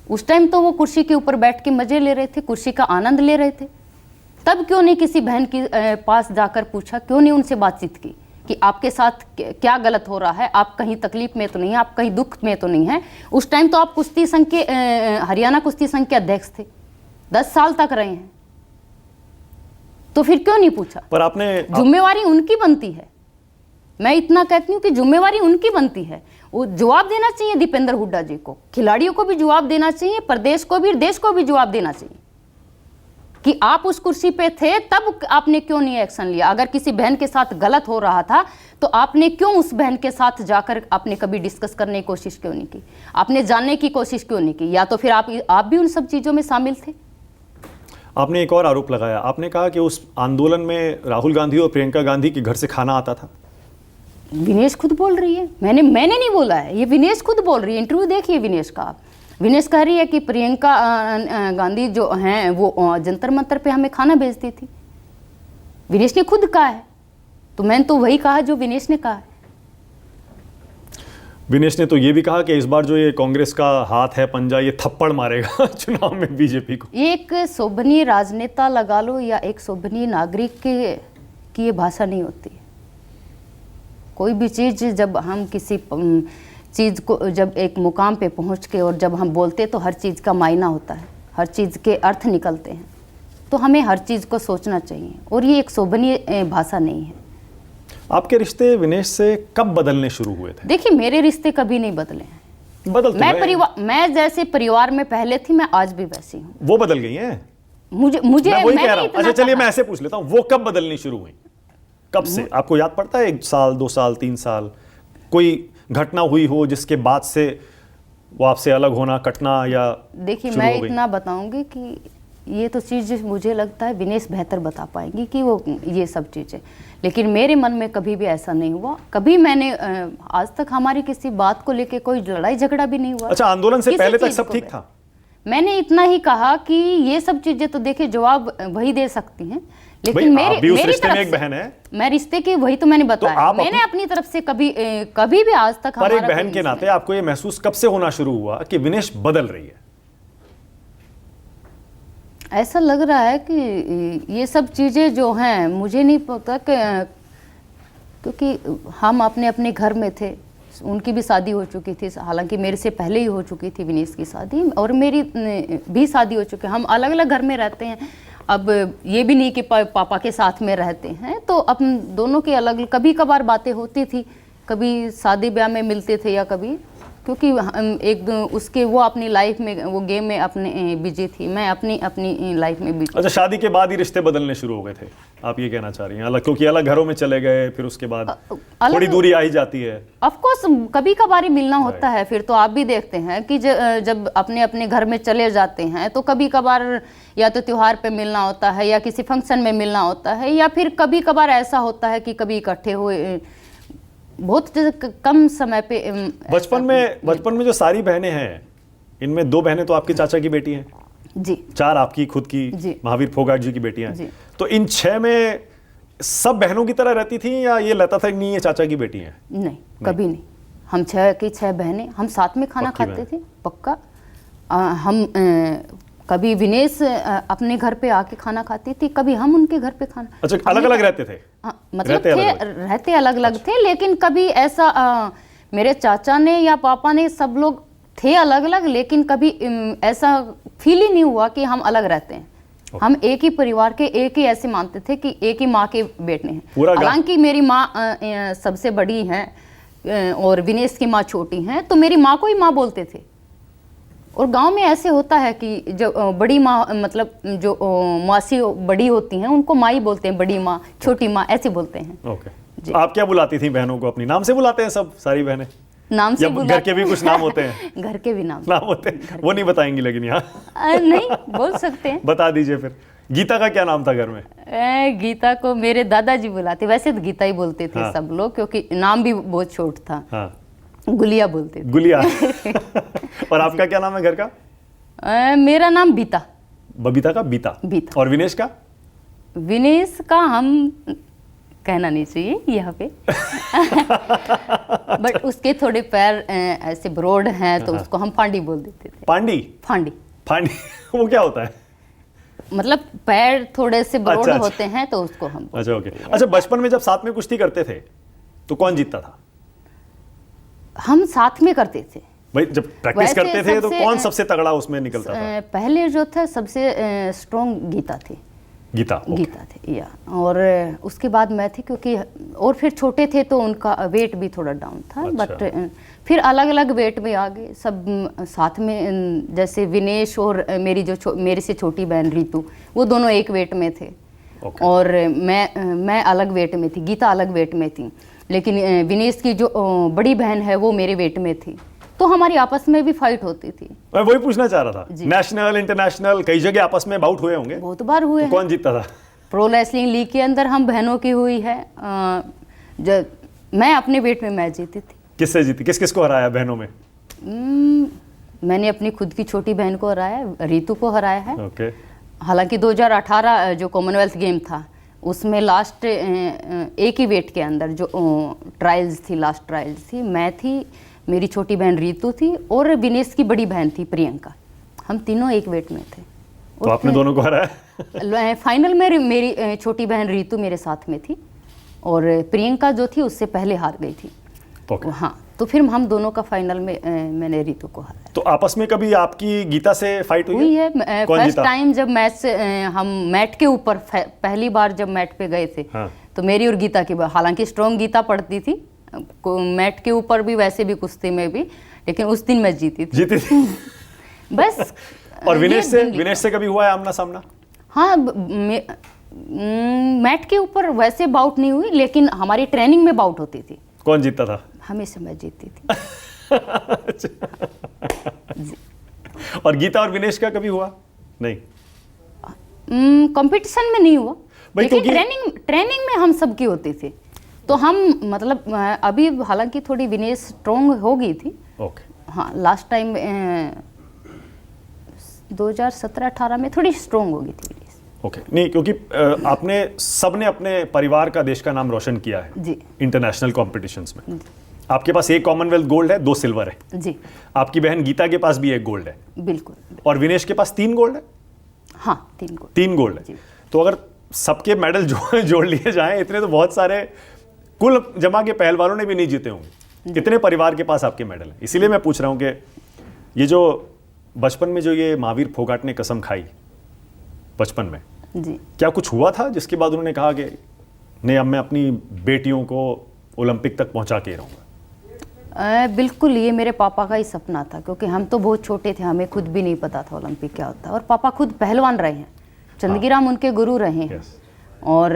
उस टाइम तो वो कुर्सी के ऊपर बैठ के मजे ले रहे थे, कुर्सी का आनंद ले रहे थे, तब क्यों नहीं किसी बहन के पास जाकर पूछा, क्यों नहीं उनसे बातचीत की कि आपके साथ क्या गलत हो रहा है, आप कहीं तकलीफ में तो नहीं है, आप कहीं दुख में तो नहीं है? उस टाइम तो आप कुश्ती संघ के हरियाणा कुश्ती संघ के अध्यक्ष थे, 10 साल तक रहे हैं, तो फिर क्यों नहीं पूछा? पर आपने जिम्मेवारी उनकी बनती है, मैं इतना कहती हूँ कि जिम्मेवारी उनकी बनती है, वो जवाब देना चाहिए दीपेंद्र हुड्डा जी को, खिलाड़ियों को भी जवाब देना चाहिए, प्रदेश को भी, देश को भी जवाब देना चाहिए कि आप उस कुर्सी पे थे तब आपने क्यों नहीं एक्शन लिया। अगर किसी बहन के साथ गलत हो रहा था तो आपने क्यों उस बहन के साथ जाकर आपने कभी डिस्कस करने की कोशिश क्यों नहीं की, आपने जानने की कोशिश क्यों नहीं की? या तो फिर आप भी उन सब चीज़ों में शामिल थे। आपने एक और आरोप लगाया, आपने कहा कि उस आंदोलन में राहुल गांधी और प्रियंका गांधी के घर से खाना आता था। विनेश खुद बोल रही है, मैंने नहीं बोला है, ये विनेश खुद बोल रही है। इंटरव्यू देखिए विनेश का, विनेश कह रही है कि प्रियंका गांधी जो हैं वो जंतर मंतर पे हमें खाना भेजती थी, विनेश ने खुद कहा है, तो मैंने तो वही कहा जो विनेश ने कहा है। विनेश ने तो ये भी कहा कि इस बार जो ये कांग्रेस का हाथ है पंजा, ये थप्पड़ मारेगा चुनाव में बीजेपी को। एक शोभनीय राजनेता लगा लो या एक शोभनीय नागरिक की ये भाषा नहीं होती। कोई भी चीज़ जब हम किसी चीज़ को जब एक मुकाम पे पहुंच के और जब हम बोलते तो हर चीज़ का मायना होता है, हर चीज़ के अर्थ निकलते हैं, तो हमें हर चीज़ को सोचना चाहिए, और ये एक शोभनीय भाषा नहीं है। आपके रिश्ते विनेश से कब बदलने शुरू हुए थे? देखिए मेरे रिश्ते कभी नहीं बदले हैं, मैं जैसे परिवार में पहले थी मैं आज भी वैसी हूँ। वो बदल गई हैं? मुझे मैं वही कह रहा हूँ। अच्छा चलिए मैं ऐसे पूछ लेता हूँ, वो कब बदलनी शुरू हुई, कब से? आपको याद पड़ता है 1 साल 2 साल 3 साल कोई घटना हुई हो जिसके बाद से वो आपसे अलग होना, कटना? या देखिए मैं इतना बताऊंगी कि ये तो चीज़ मुझे लगता है विनेश बेहतर बता पाएंगी कि वो ये सब चीज़ें, लेकिन मेरे मन में कभी भी ऐसा नहीं हुआ। कभी मैंने आज तक हमारी किसी बात को लेके कोई लड़ाई झगड़ा भी नहीं हुआ। अच्छा, आंदोलन से पहले तक सब ठीक था? मैंने इतना ही कहा कि ये सब चीज़ें तो देखिए जवाब वही दे सकती हैं, लेकिन मेरी तरफ में एक बहन है, मैं रिश्ते की वही तो मैंने बताया, तो मैंने अपनी तरफ से कभी भी आज तक पर एक बहन के नाते आपको ये महसूस कब से होना शुरू हुआ कि विनेश बदल रही है? ऐसा लग रहा है कि ये सब चीज़ें जो हैं मुझे नहीं पता क्योंकि हम अपने घर में थे, उनकी भी शादी हो चुकी थी, हालांकि मेरे से पहले ही हो चुकी थी विनेश की शादी, और मेरी भी शादी हो चुकी है, हम अलग अलग घर में रहते हैं। अब ये भी नहीं कि पापा के साथ में रहते हैं, तो अपन दोनों की अलग कभी कभार बातें होती थी, कभी शादी ब्याह में मिलते थे या कभी, क्योंकि एक उसके वो अपनी लाइफ में वो गेम में अपने बिजी थी, मैं अपनी अपनी लाइफ में बिजी। अच्छा, शादी के बाद ही रिश्ते बदलने शुरू हो गए थे, आप ये कहना चाह रही हैं? अलग, क्योंकि अलग घरों में चले गए, फिर उसके बाद थोड़ी दूरी आ ही जाती है। ऑफ कोर्स कभी कभार ही मिलना होता है, फिर तो आप भी देखते हैं कि जब अपने अपने घर में चले जाते हैं तो कभी कभार या तो त्योहार पे मिलना होता है या किसी फंक्शन में मिलना होता है, या फिर कभी कभार ऐसा होता है कि कभी इकट्ठे हुए बहुत कम समय पे। बचपन में जो सारी बहनें हैं, इनमें 2 बहनें तो आपके चाचा की बेटी हैं जी, 4 आपकी खुद की जी, महावीर फोगाट जी की बेटियां जी। हैं। तो इन 6 में सब बहनों की तरह रहती थी या ये लगता था कि नहीं ये चाचा की बेटी हैं? नहीं, कभी नहीं। हम 6 की 6 बहनें, हम साथ में खाना पक्की खाते थे, पक्का। हम कभी विनेश अपने घर पे आके खाना खाती थी, कभी हम उनके घर पे खाना। अच्छा, अलग अलग रहते थे? मतलब रहते अलग अलग थे, लेकिन कभी ऐसा मेरे चाचा ने या पापा ने, सब लोग थे अलग अलग, लेकिन कभी ऐसा फील ही नहीं हुआ कि हम अलग रहते हैं। हम एक ही परिवार के, एक ही ऐसे मानते थे कि एक ही माँ के बेटे हैं। हालांकि मेरी माँ सबसे बड़ी हैं और विनेश की माँ छोटी हैं, तो मेरी माँ को ही माँ बोलते थे। और गांव में ऐसे होता है कि जो बड़ी माँ, मतलब जो मासी बड़ी होती हैं उनको माँ ही बोलते हैं, बड़ी माँ, छोटी माँ ऐसे बोलते हैं। ओके। आप क्या बुलाती थी बहनों को? अपनी नाम से बुलाते हैं सब, सारी बहनें? नाम से बुलाते हैं? घर के भी कुछ नाम होते हैं? घर के भी नाम होते हैं, वो नहीं बताएंगी लेकिन यहाँ? नहीं, बोल सकते हैं। बता दीजिए फिर। गीता का क्या नाम था घर में? गीता को मेरे दादाजी बुलाते, वैसे तो गीता ही बोलते थे। हाँ। सब लोग, क्योंकि नाम भी बहुत छोट था। हाँ। गुलिया बोलते थे। गुलिया। और आपका क्या नाम है घर का? मेरा नाम बीता। बबीता का बीता। बीता। और विनेश का? विनेश का हम कहना नहीं चाहिए यहाँ पे। बट उसके थोड़े पैर ऐसे ब्रॉड हैं, तो उसको हम पांडी बोल देते थे। पांडी? फांडी। फांडी वो क्या होता है? मतलब पैर थोड़े से ब्रॉड होते हैं, तो उसको हम। अच्छा, ओके। अच्छा, बचपन में जब साथ में कुश्ती करते थे तो कौन जीतता था? हम साथ में करते थे भाई, जब प्रैक्टिस करते थे तो कौन सबसे तगड़ा उसमें निकलता था? पहले जो था सबसे स्ट्रॉन्ग गीता थी। गीता थे या, और उसके बाद मैं थी, क्योंकि और फिर छोटे थे तो उनका वेट भी थोड़ा डाउन था। अच्छा। बट फिर अलग अलग वेट में आ गए सब साथ में। जैसे विनेश और मेरी जो मेरे से छोटी बहन रीतू, वो दोनों एक वेट में थे। और मैं अलग वेट में थी, गीता अलग वेट में थी। लेकिन विनेश की जो बड़ी बहन है वो मेरे वेट में थी, तो हमारी आपस में भी फाइट होती थी। मैं वही पूछना चाह रहा था। नेशनल, इंटरनेशनल, कई जगह आपस में बाउट हुए होंगे? बहुत बार हुए। तो कौन जीतता था? प्रो रेसलिंग लीग के अंदर हम बहनों की हुई है। मैं अपने वेट में मैच जीती थी। किससे जीती? किस किस को हराया बहनों में? मैंने अपनी खुद की छोटी बहन को हराया, रीतू को हराया है। ओके। हालांकि 2018 जो कॉमनवेल्थ गेम था, उसमें लास्ट एक ही वेट के अंदर जो ट्रायल्स थी, लास्ट ट्रायल्स थी, मैं थी, मेरी छोटी बहन रीतू थी और विनेश की बड़ी बहन थी प्रियंका। हम तीनों एक वेट में थे। तो आपने दोनों को हराया? फाइनल में मेरी छोटी बहन रीतू मेरे साथ में थी और प्रियंका जो थी उससे पहले हार गई थी। हाँ, तो फिर हम दोनों का फाइनल में मैंने रीतू को हराया। तो आपस में कभी आपकी गीता से फाइट हुई है? फर्स्ट टाइम जब मैच हम मैट के ऊपर पहली बार जब मैट पे गए थे। हाँ। तो मेरी और गीता की, हालांकि स्ट्रॉन्ग गीता पड़ती थी मैट के ऊपर भी, वैसे भी कुश्ती में भी, लेकिन उस दिन मैं जीती थी। बस। और विनेश से कभी हुआ है आमना सामना? हाँ, मैट के ऊपर वैसे बाउट नहीं हुई, लेकिन हमारी ट्रेनिंग में बाउट होती थी। कौन जीतता था? हमेशा मैं जीतती थी। और गीता और विनेश का कभी हुआ? नहीं, कंपटीशन में नहीं हुआ, लेकिन ट्रेनिंग में हम सबकी होती थी। तो हम मतलब अभी हालांकि थोड़ी विनेश स्ट्रॉन्ग हो गई थी। ओके। हाँ, लास्ट टाइम 2017-18 में थोड़ी स्ट्रॉन्ग हो गई थी विनेश। ओके। नहीं, क्योंकि आपने सबने अपने परिवार का, देश का नाम रोशन किया है जी इंटरनेशनल कॉम्पिटिशन्स में। आपके पास एक कॉमनवेल्थ गोल्ड है, 2 सिल्वर है जी। आपकी बहन गीता के पास भी 1 गोल्ड है। बिल्कुल। और विनेश के पास 3 गोल्ड है। हाँ, 3 गोल्ड। 3 गोल्ड है। तो अगर सबके मेडल जोड़ लिए जाएं, इतने तो बहुत सारे कुल जमा के पहलवानों ने भी नहीं जीते होंगे। कितने परिवार के पास आपके मेडल हैं? इसीलिए मैं पूछ रहा हूं कि ये जो बचपन में जो ये महावीर फोगाट ने कसम खाई बचपन में, जी। क्या कुछ हुआ था जिसके बाद उन्होंने कहा कि नहीं, अब मैं अपनी बेटियों को ओलंपिक तक पहुंचा के रहूंगा? बिल्कुल, ये मेरे पापा का ही सपना था, क्योंकि हम तो बहुत छोटे थे, हमें खुद भी नहीं पता था ओलंपिक क्या होता है। और पापा खुद पहलवान रहे हैं, चंदगीराम उनके गुरु रहे हैं। और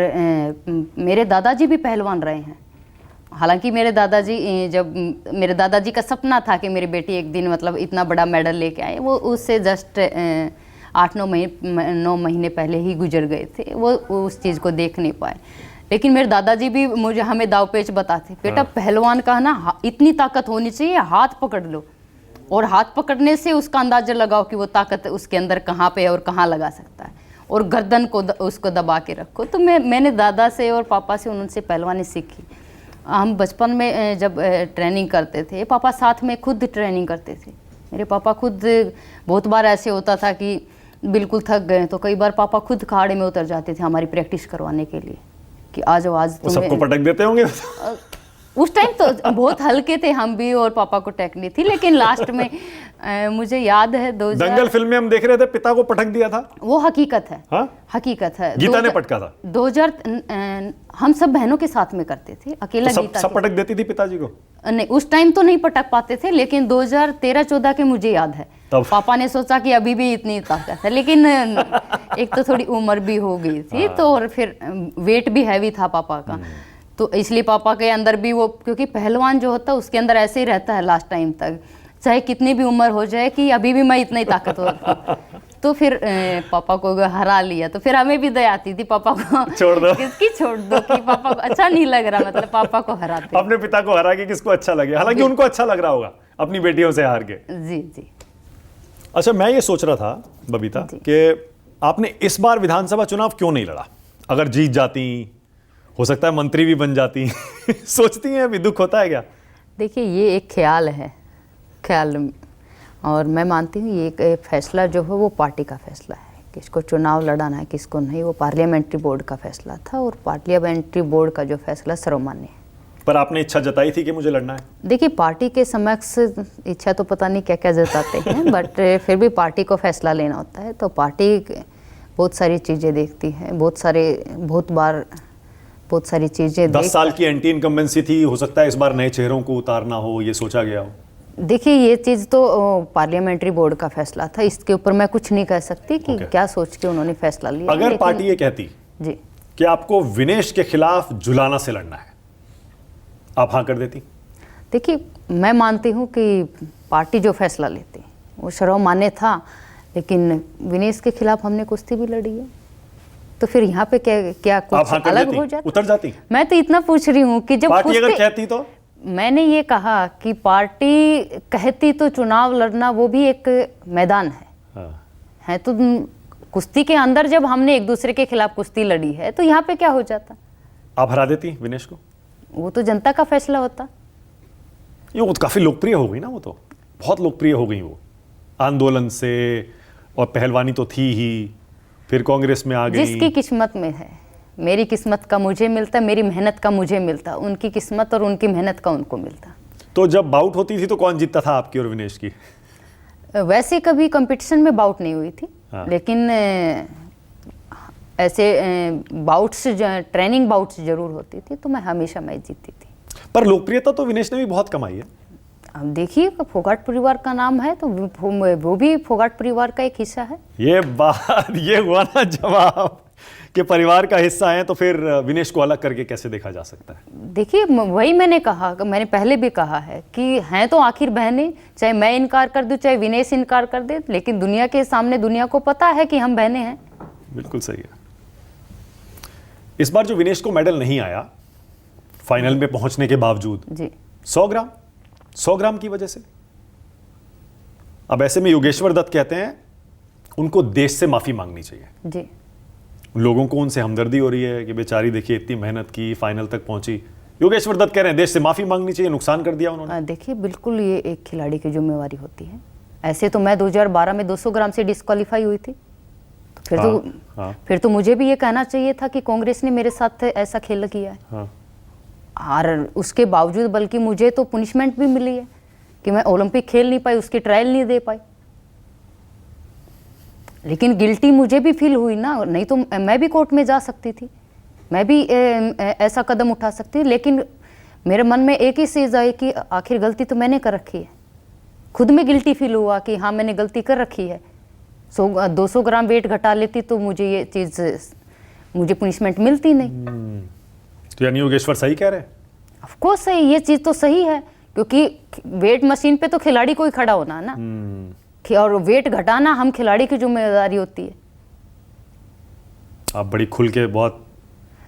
मेरे दादाजी भी पहलवान रहे हैं। हालांकि मेरे दादाजी का सपना था कि मेरी बेटी एक दिन मतलब इतना बड़ा मेडल लेके आए, वो उससे जस्ट 8-9 महीने पहले ही गुजर गए थे, वो उस चीज़ को देख नहीं पाए। लेकिन मेरे दादाजी भी हमें दाव पेच बताते, बेटा पहलवान का ना इतनी ताकत होनी चाहिए, हाथ पकड़ लो और हाथ पकड़ने से उसका अंदाजा लगाओ कि वो ताकत उसके अंदर कहाँ पे है और कहाँ लगा सकता है, और गर्दन को उसको दबा के रखो। तो मैंने दादा से और पापा से उनसे पहलवानी सीखी। हम बचपन में जब ट्रेनिंग करते थे, पापा साथ में खुद ट्रेनिंग करते थे। मेरे पापा खुद, बहुत बार ऐसे होता था कि बिल्कुल थक गए तो कई बार पापा खुद खाड़े में उतर जाते थे हमारी प्रैक्टिस करवाने के लिए कि आज सबको पटक देते होंगे। उस टाइम तो बहुत हल्के थे हम भी, और पापा को टेक्निक थी। लेकिन लास्ट में मुझे याद है दंगल फिल्म में हम देख रहे थे, पिता को पटक दिया था। वो हकीकत है। हाँ? हकीकत है। गीता ने पटका था 2000 हम सब बहनों के साथ में करते थे, अकेला तो गीता सब पटक देती थी पिताजी को? नहीं, उस टाइम तो नहीं पटक पाते थे, लेकिन 2013-14 के मुझे याद है तब पापा ने सोचा कि अभी भी इतनी ताकत है। लेकिन एक तो थोड़ी उम्र भी हो गई थी, तो और फिर वेट भी हैवी था पापा का, तो इसलिए पापा के अंदर भी वो, क्योंकि पहलवान जो होता है उसके अंदर ऐसे ही रहता है लास्ट टाइम तक, चाहे कितनी भी उम्र हो जाए कि अभी भी मैं इतना ही ताकतवर हूँ। तो फिर पापा को हरा लिया, तो फिर हमें भी दया आती थी पापा को छोड़ दो, किसकी छोड़ दो, कि पापा को अच्छा नहीं लग रहा, मतलब पापा को हराते। अपने पिता को हरा के किसको अच्छा लगे, हालांकि उनको अच्छा लग रहा होगा अपनी बेटियों से हार के। जी जी। अच्छा, मैं ये सोच रहा था बबीता कि आपने इस बार विधानसभा चुनाव क्यों नहीं लड़ा? अगर जीत जाती, हो सकता है मंत्री भी बन जाती। सोचती हैं अभी, दुख होता है क्या? देखिए, ये एक ख्याल है, ख्याल, और मैं मानती हूँ ये एक फैसला जो है वो पार्टी का फैसला है, किसको चुनाव लड़ाना है किसको नहीं, वो पार्लियामेंट्री बोर्ड का फैसला था, और पार्लियामेंट्री बोर्ड का जो फैसला सर्वमान्य है। पर आपने इच्छा जताई थी कि मुझे लड़ना है? देखिए, पार्टी के समक्ष इच्छा तो पता नहीं क्या क्या जताते हैं, बट फिर भी पार्टी को फैसला लेना होता है, तो पार्टी बहुत सारी चीज़ें देखती है, बहुत सारी चीज़ें। 10 साल की एंटी इनकम्बेंसी थी, हो सकता है इस बार नए चेहरों को उतारना हो, ये सोचा गया हो। देखिए, ये चीज़ तो पार्लियामेंट्री बोर्ड का फैसला था, इसके ऊपर मैं कुछ नहीं कह सकती कि क्या सोच के उन्होंने फैसला लिया। अगर पार्टी ये कहती जी कि आपको विनेश के खिलाफ जुलाना से लड़ना है, आप हाँ कर देती? देखिए, मैं मानती हूँ कि पार्टी जो फैसला लेती वो सर्वमान्य था, लेकिन विनेश के खिलाफ हमने कुश्ती भी लड़ी है, तो फिर यहाँ पे क्या कुछ हाँ अलग हो जाता? उतर जाती? मैं तो इतना पूछ रही हूँ कि जब पार्टी अगर कहती तो? मैंने ये कहा कि पार्टी कहती तो चुनाव लड़ना वो भी एक मैदान है। हाँ। है तो कुश्ती के अंदर जब हमने एक दूसरे के खिलाफ कुश्ती लड़ी है, तो यहाँ पे क्या हो जाता? आप हरा देती विनेश को? वो तो जनता का फैसला होता। ये वो काफी लोकप्रिय हो गई ना, वो तो बहुत लोकप्रिय हो गई वो आंदोलन से, और पहलवानी तो थी ही, फिर कांग्रेस में आ गई। जिसकी किस्मत में है, मेरी किस्मत का मुझे मिलता, मेरी मेहनत का मुझे मिलता, उनकी किस्मत और उनकी मेहनत का उनको मिलता। तो जब बाउट होती थी तो कौन जीतता था, आपकी और विनेश की? वैसे कभी कंपटीशन में बाउट नहीं हुई थी। हाँ। लेकिन ऐसे बाउट्स, ट्रेनिंग बाउट्स जरूर होती थी, तो मैं हमेशा मैच जीतती थी। पर लोकप्रियता तो विनेश ने भी बहुत कमाई है। अब देखिए, फोगाट परिवार का नाम है, तो वो भी फोगाट परिवार का एक हिस्सा है। ये बात, ये हुआ ना जवाब कि परिवार का हिस्सा है, तो फिर विनेश को अलग करके कैसे देखा जा सकता है? देखिए, वही मैंने कहा, मैंने पहले भी कहा है कि हैं तो आखिर बहनें, चाहे मैं इनकार कर दूं चाहे विनेश इनकार कर दे, लेकिन दुनिया के सामने दुनिया को पता है कि हम बहनें हैं। बिल्कुल सही है। इस बार जो विनेश को मेडल नहीं आया फाइनल में पहुंचने के बावजूद, जी, 100 ग्राम की वजह से, अब ऐसे में योगेश्वर दत्त कहते हैं उनको देश से माफी मांगनी चाहिए। जी, लोगों को उनसे हमदर्दी हो रही है कि बेचारी देखिए इतनी मेहनत की, फाइनल तक पहुंची। योगेश्वर दत्त कह रहे हैं देश से माफी मांगनी चाहिए, नुकसान कर दिया उन्होंने। देखिए, बिल्कुल ये एक खिलाड़ी की जिम्मेवारी होती है। ऐसे तो मैं 2012 में 200 ग्राम से डिस्क्वालीफाई हुई थी, तो फिर तो मुझे भी ये कहना चाहिए था कि कांग्रेस ने मेरे साथ ऐसा खेल किया है। हाँ। और उसके बावजूद बल्कि मुझे तो पनिशमेंट भी मिली है कि मैं ओलंपिक खेल नहीं पाई, उसकी ट्रायल नहीं दे पाई। लेकिन गिल्टी मुझे भी फील हुई ना, नहीं तो मैं भी कोर्ट में जा सकती थी, मैं भी ऐसा कदम उठा सकती थी। लेकिन मेरे मन में एक ही चीज़ आई कि आखिर गलती तो मैंने कर रखी है। खुद में गिल्टी फील हुआ कि हाँ मैंने गलती कर रखी है। 200 ग्राम वेट घटा लेती तो मुझे पनिशमेंट मिलती नहीं। तो यानी योगेश्वर सही कह रहे हैं? ऑफ कोर्स सही, ये चीज़ तो सही है, क्योंकि वेट मशीन पे तो खिलाड़ी को ही खड़ा होना है ना, और वेट घटाना हम खिलाड़ी की जिम्मेदारी होती है। आप बड़ी खुल के बहुत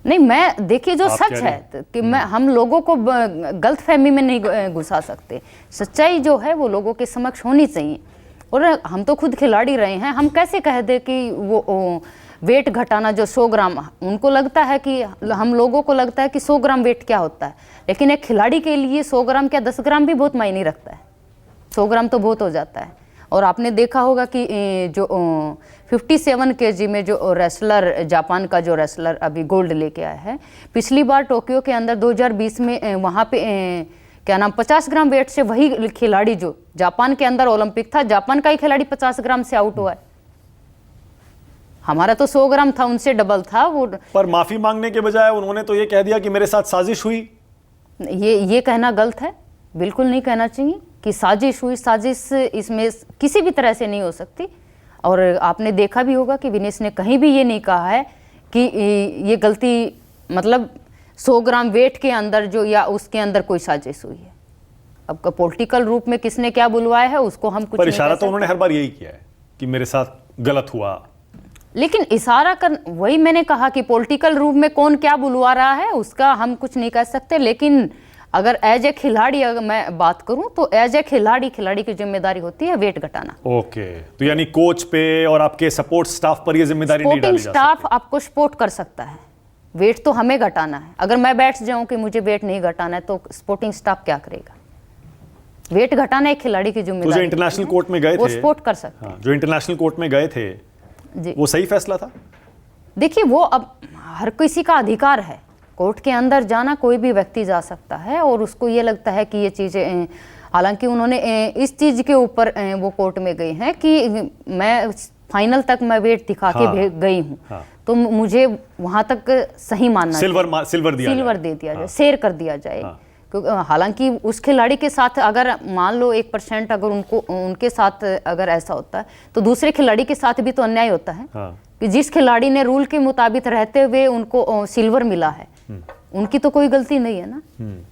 नहीं, मैं देखिए जो सच है कि हम लोगों को गलत फहमी में नहीं घुसा सकते। सच्चाई जो है वो लोगों के समक्ष होनी चाहिए। और हम तो खुद खिलाड़ी रहे हैं, हम कैसे कह दे कि वो वेट घटाना जो 100 ग्राम, उनको लगता है कि हम लोगों को लगता है कि 100 ग्राम वेट क्या होता है, लेकिन एक खिलाड़ी के लिए 100 ग्राम क्या 10 ग्राम भी बहुत मायने रखता है। 100 ग्राम तो बहुत हो जाता है। और आपने देखा होगा कि जो 57 kg में जो रेसलर, जापान का जो रेसलर अभी गोल्ड लेके आया है, पिछली बार टोक्यो के अंदर 2020 में वहाँ पे क्या नाम 50 ग्राम वेट से वही खिलाड़ी जो जापान के अंदर ओलंपिक था, जापान का ही खिलाड़ी 50 ग्राम से आउट हुआ है। हमारा तो 100 ग्राम था, उनसे डबल था वो। पर माफी मांगने के बजाय उन्होंने तो ये कह दिया कि मेरे साथ साजिश हुई। ये कहना गलत है, बिल्कुल नहीं कहना चाहिए कि साजिश हुई। साजिश इसमें किसी भी तरह से नहीं हो सकती। और आपने देखा भी होगा कि विनेश ने कहीं भी ये नहीं कहा है कि ये गलती मतलब 100 ग्राम वेट के अंदर जो या उसके अंदर कोई साजिश हुई है। अब पॉलिटिकल रूप में किसने क्या बुलवाया है उसको हम कुछ पर नहीं इशारा कह तो उन्होंने हर बार यही किया है कि मेरे साथ गलत हुआ। लेकिन इशारा कर, वही मैंने कहा कि पॉलिटिकल रूप में कौन क्या बुलवा रहा है उसका हम कुछ नहीं कह सकते। लेकिन अगर एज ए खिलाड़ी अगर मैं बात करूं तो एज ए खिलाड़ी की जिम्मेदारी होती है वेट घटाना। ओके, तो यानी कोच पे और आपके सपोर्ट स्टाफ पर यह जिम्मेदारी नहीं डाली जा सकती। स्टाफ आपको सपोर्ट कर सकता है, वेट तो हमें घटाना है। अगर मैं बैठ जाऊं कि मुझे वेट नहीं घटाना है तो सपोर्टिंग स्टाफ क्या करेगा? वेट घटाना एक खिलाड़ी की जिम्मेदारी। तो जो इंटरनेशनल कोर्ट में गए थे, वो सपोर्ट कर सकते हैं। जो इंटरनेशनल कोर्ट में गए थे जी, वो सही फैसला था? देखिए वो अब हर किसी का अधिकार है, कोर्ट के अंदर जाना कोई भी व्यक्ति जा सकता है और उसको ये लगता है कि ये चीज़ें, हालांकि उन्होंने इस चीज़ के ऊपर वो कोर्ट में गए हैं कि मैं फाइनल तक मैं वेट दिखा के गई हूँ, तो मुझे वहाँ तक सही मानना, सिल्वर दे दिया जाए, शेयर कर दिया जाए। क्योंकि हालांकि उस खिलाड़ी के साथ अगर मान लो 1% अगर उनके साथ अगर ऐसा होता है तो दूसरे खिलाड़ी के साथ भी तो अन्याय होता है कि जिस खिलाड़ी ने रूल के मुताबिक रहते हुए उनको सिल्वर मिला है, उनकी तो कोई गलती नहीं है ना।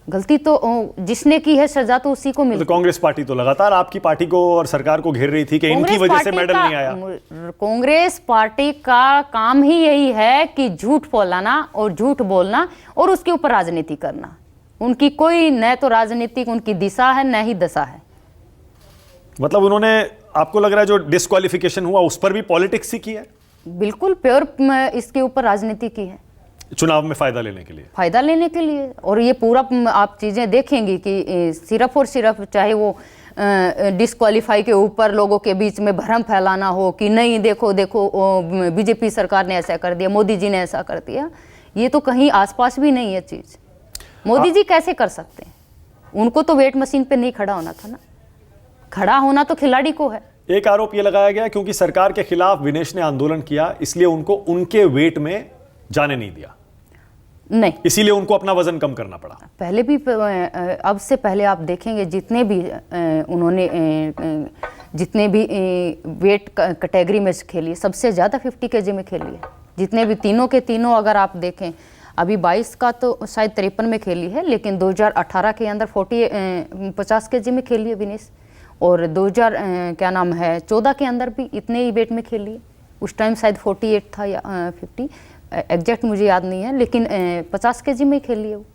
गलती तो जिसने की है सजा तो उसी को मिली। तो कांग्रेस पार्टी तो लगातार आपकी पार्टी को और सरकार को घेर रही थी कि इनकी वजह से मेडल नहीं आया। कांग्रेस पार्टी का काम ही यही है कि झूठ फैलाना और झूठ बोलना और उसके ऊपर राजनीति करना। उनकी कोई न तो राजनीतिक उनकी दिशा है न ही दशा है। मतलब उन्होंने, आपको लग रहा है जो डिस्क्वालिफिकेशन हुआ उस पर भी पॉलिटिक्स ही की है? बिल्कुल प्योर इसके ऊपर राजनीति की है, चुनाव में फायदा लेने के लिए। और ये पूरा आप चीजें देखेंगे कि सिर्फ और सिर्फ चाहे वो डिस्क्वालीफाई के ऊपर लोगों के बीच में भ्रम फैलाना हो कि नहीं देखो बीजेपी सरकार ने ऐसा कर दिया, मोदी जी ने ऐसा कर दिया, ये तो कहीं आसपास भी नहीं है चीज। मोदी जी कैसे कर सकते हैं? उनको तो वेट मशीन पे नहीं खड़ा होना था ना, खड़ा होना तो खिलाड़ी को है। एक आरोप यह लगाया गया क्योंकि सरकार के खिलाफ विनेश ने आंदोलन किया इसलिए उनको उनके वेट में जाने नहीं दिया, नहीं इसीलिए उनको अपना वजन कम करना पड़ा। पहले भी, अब से पहले आप देखेंगे जितने भी उन्होंने जितने भी वेट कैटेगरी में खेली, सबसे ज़्यादा 50 kg में खेली है। जितने भी तीनों के तीनों अगर आप देखें, अभी 22 का तो शायद 53 में खेली है, लेकिन 2018 के अंदर 50 kg में खेली है विनेश, और 14 के अंदर भी इतने ही वेट में खेली है। उस टाइम शायद 48 था या 50, एग्जैक्ट मुझे याद नहीं है, लेकिन 50 kg में ही खेली है वो।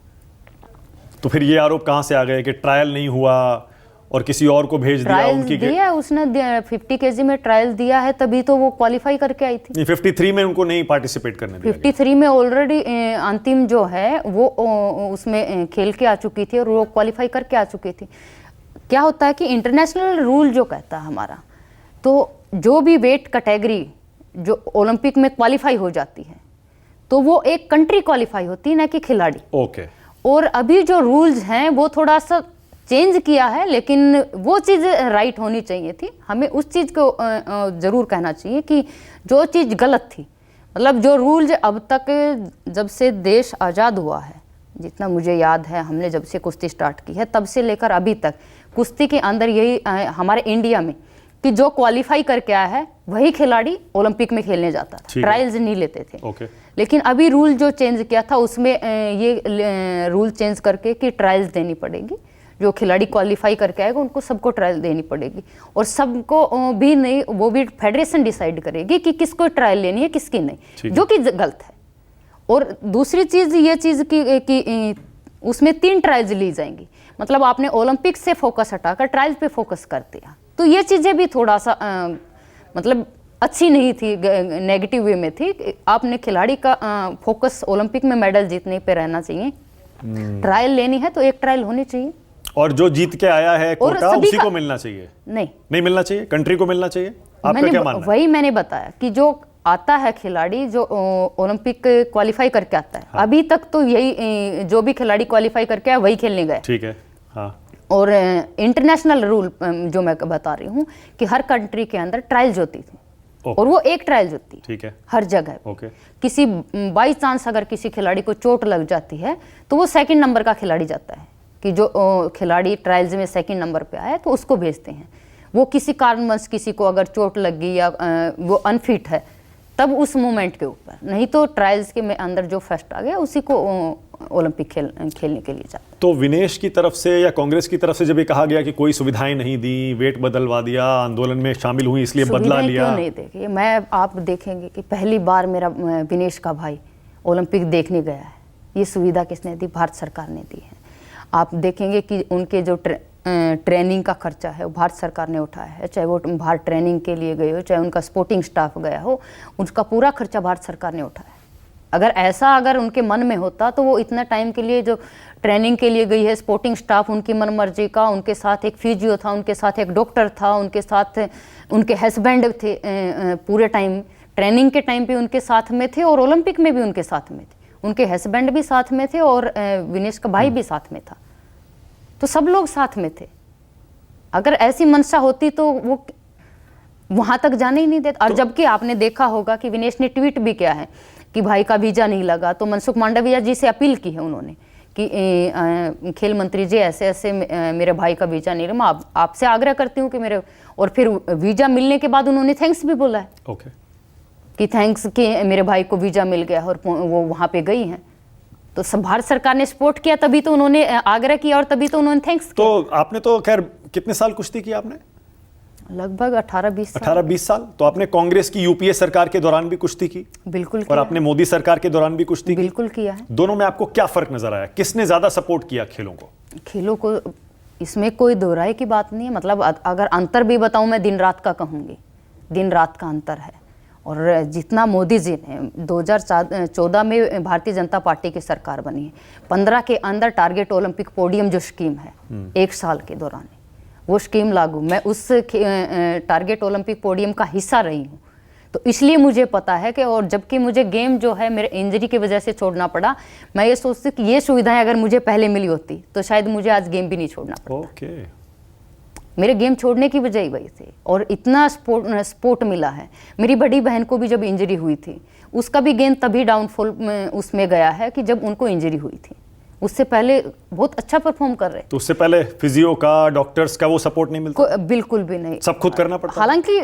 तो फिर ये आरोप कहाँ से आ गए कि ट्रायल नहीं हुआ और किसी और को भेज दिया? उनकी दिया उसने 50 kg में ट्रायल दिया है, तभी तो वो क्वालिफाई करके आई थी। 53 में उनको नहीं पार्टिसिपेट करने दिया। 53 में ऑलरेडी अंतिम जो है वो उसमें खेल के आ चुकी थी और वो क्वालिफाई करके आ चुकी थी। क्या होता है कि इंटरनेशनल रूल जो कहता है हमारा, तो जो भी वेट कैटेगरी जो ओलंपिक में क्वालिफाई हो जाती है तो वो एक कंट्री क्वालिफाई होती है, ना कि खिलाड़ी। ओके। और अभी जो रूल्स हैं वो थोड़ा सा चेंज किया है, लेकिन वो चीज़ राइट होनी चाहिए थी। हमें उस चीज़ को ज़रूर कहना चाहिए कि जो चीज़ गलत थी, मतलब जो रूल्स अब तक जब से देश आज़ाद हुआ है, जितना मुझे याद है, हमने जब से कुश्ती स्टार्ट की है तब से लेकर अभी तक कुश्ती के अंदर यही हमारे इंडिया में कि जो क्वालिफाई करके आया है वही खिलाड़ी ओलंपिक में खेलने जाता था, ट्रायल्स नहीं लेते थे। लेकिन अभी रूल जो चेंज किया था उसमें ये रूल चेंज करके कि ट्रायल्स देनी पड़ेगी, जो खिलाड़ी क्वालिफाई करके आएगा उनको सबको ट्रायल देनी पड़ेगी, और सबको भी नहीं, वो भी फेडरेशन डिसाइड करेगी कि किसको ट्रायल लेनी है किसकी नहीं, जो कि गलत है। और दूसरी चीज़ ये चीज़ कि उसमें 3 ट्रायल्स ली जाएंगी, मतलब आपने ओलंपिक से फोकस हटाकर ट्रायल्स पे फोकस कर दिया, तो ये चीज़ें भी थोड़ा सा मतलब अच्छी नहीं थी, नेगेटिव वे में थी। आपने खिलाड़ी का फोकस ओलंपिक में मेडल जीतने पे रहना चाहिए, ट्रायल लेनी है तो एक ट्रायल होनी चाहिए, और जो जीत के आया है कोटा उसी को मिलना चाहिए। नहीं मिलना चाहिए, कंट्री को मिलना चाहिए। आपका क्या मानना है? वही मैंने बताया कि जो आता है खिलाड़ी जो ओलंपिक क्वालिफाई करके आता है, हाँ। अभी तक तो यही जो भी खिलाड़ी क्वालिफाई करके आया वही खेलने गए, ठीक है, हाँ। और इंटरनेशनल रूल जो मैं बता रही हूँ कि हर कंट्री के अंदर ट्रायल्स होती थी, और वो एक ट्रायल्स होती, ठीक है, हर जगह। किसी बाई चांस अगर किसी खिलाड़ी को चोट लग जाती है तो वो 2nd नंबर का खिलाड़ी जाता है, कि जो खिलाड़ी ट्रायल्स में 2nd नंबर पे आया तो उसको भेजते हैं। वो किसी कारणवश किसी को अगर चोट लग गई या वो अनफिट है तब उस मोमेंट के ऊपर, नहीं तो ट्रायल्स के में अंदर जो फर्स्ट आ गया उसी को ओलंपिक खेलने के लिए जाता। तो विनेश की तरफ से या कांग्रेस की तरफ से जब ये कहा गया कि कोई सुविधाएं नहीं दी, वेट बदलवा दिया, आंदोलन में शामिल हुई इसलिए बदला लिया, क्यों नहीं? देखिए, मैं आप देखेंगे कि पहली बार मेरा विनेश का भाई ओलंपिक देखने गया है, ये सुविधा किसने दी? भारत सरकार ने दी है। आप देखेंगे कि उनके जो ट्रेनिंग का खर्चा है वो भारत सरकार ने उठाया है, चाहे वो बाहर ट्रेनिंग के लिए गए हो, चाहे उनका स्पोर्टिंग स्टाफ गया हो, उसका पूरा खर्चा भारत सरकार ने उठाया है। अगर उनके मन में होता तो वो इतना टाइम के लिए जो ट्रेनिंग के लिए गई है, स्पोर्टिंग स्टाफ उनकी मन मर्जी का, उनके साथ एक फिजियो था, उनके साथ एक डॉक्टर था, उनके साथ उनके हस्बैंड थे, पूरे टाइम ट्रेनिंग के टाइम पे उनके साथ में थे और ओलंपिक में भी उनके साथ में थे, उनके हस्बैंड भी साथ में थे और विनेश का भाई भी साथ में था, तो सब लोग साथ में थे। अगर ऐसी मंशा होती तो वो वहां तक जाने ही नहीं देता। और जबकि आपने देखा होगा कि विनेश ने ट्वीट भी किया है कि भाई का वीजा नहीं लगा, तो मनसुख मांडविया जी से अपील की है उन्होंने कि खेल मंत्री जी ऐसे ऐसे मेरे भाई का वीजा नहीं लगा, मैं आपसे आग्रह करती हूँ कि मेरे, और फिर वीजा मिलने के बाद उन्होंने थैंक्स भी बोला है कि थैंक्स कि मेरे भाई को वीजा मिल गया और वो वहाँ पे गई हैं। तो सब भारत सरकार ने सपोर्ट किया, तभी तो उन्होंने आग्रह किया और तभी तो उन्होंने थैंक्स किया। तो आपने तो खैर कितने साल कुश्ती की आपने? लगभग 18-20 साल। 18-20 साल। तो आपने कांग्रेस की यूपीए सरकार के दौरान भी कुश्ती की? बिल्कुल। और आपने मोदी सरकार के दौरान भी कुश्ती की? बिल्कुल किया है। दोनों में आपको क्या फर्क नजर आया? किसने ज्यादा सपोर्ट किया खेलों को? खेलों को इसमें कोई दोहराए की बात नहीं है, मतलब अगर अंतर भी बताऊं मैं दिन रात का कहूंगी, दिन रात का अंतर है। और जितना मोदी जी ने 2014 में भारतीय जनता पार्टी की सरकार बनी है, 15 के अंदर टारगेट ओलंपिक पोडियम जो स्कीम है 1 साल के दौरान वो स्कीम लागू, मैं उस टारगेट ओलंपिक पोडियम का हिस्सा रही हूँ, तो इसलिए मुझे पता है कि, और जबकि मुझे गेम जो है मेरे इंजरी की वजह से छोड़ना पड़ा, मैं ये सोचती कि ये सुविधाएं अगर मुझे पहले मिली होती तो शायद मुझे आज गेम भी नहीं छोड़ना पड़ता। मेरे गेम छोड़ने की वजह ही वही थी, और इतना सपोर्ट मिला है। मेरी बड़ी बहन को भी जब इंजरी हुई थी, उसका भी गेम तभी डाउनफॉल में उसमें गया है कि जब उनको इंजरी हुई थी, उससे पहले बहुत अच्छा परफॉर्म कर रहे। तो उससे पहले फिजियो का, डॉक्टर्स का वो सपोर्ट नहीं मिलता? बिल्कुल भी नहीं, सब खुद करना पड़ता। हालांकि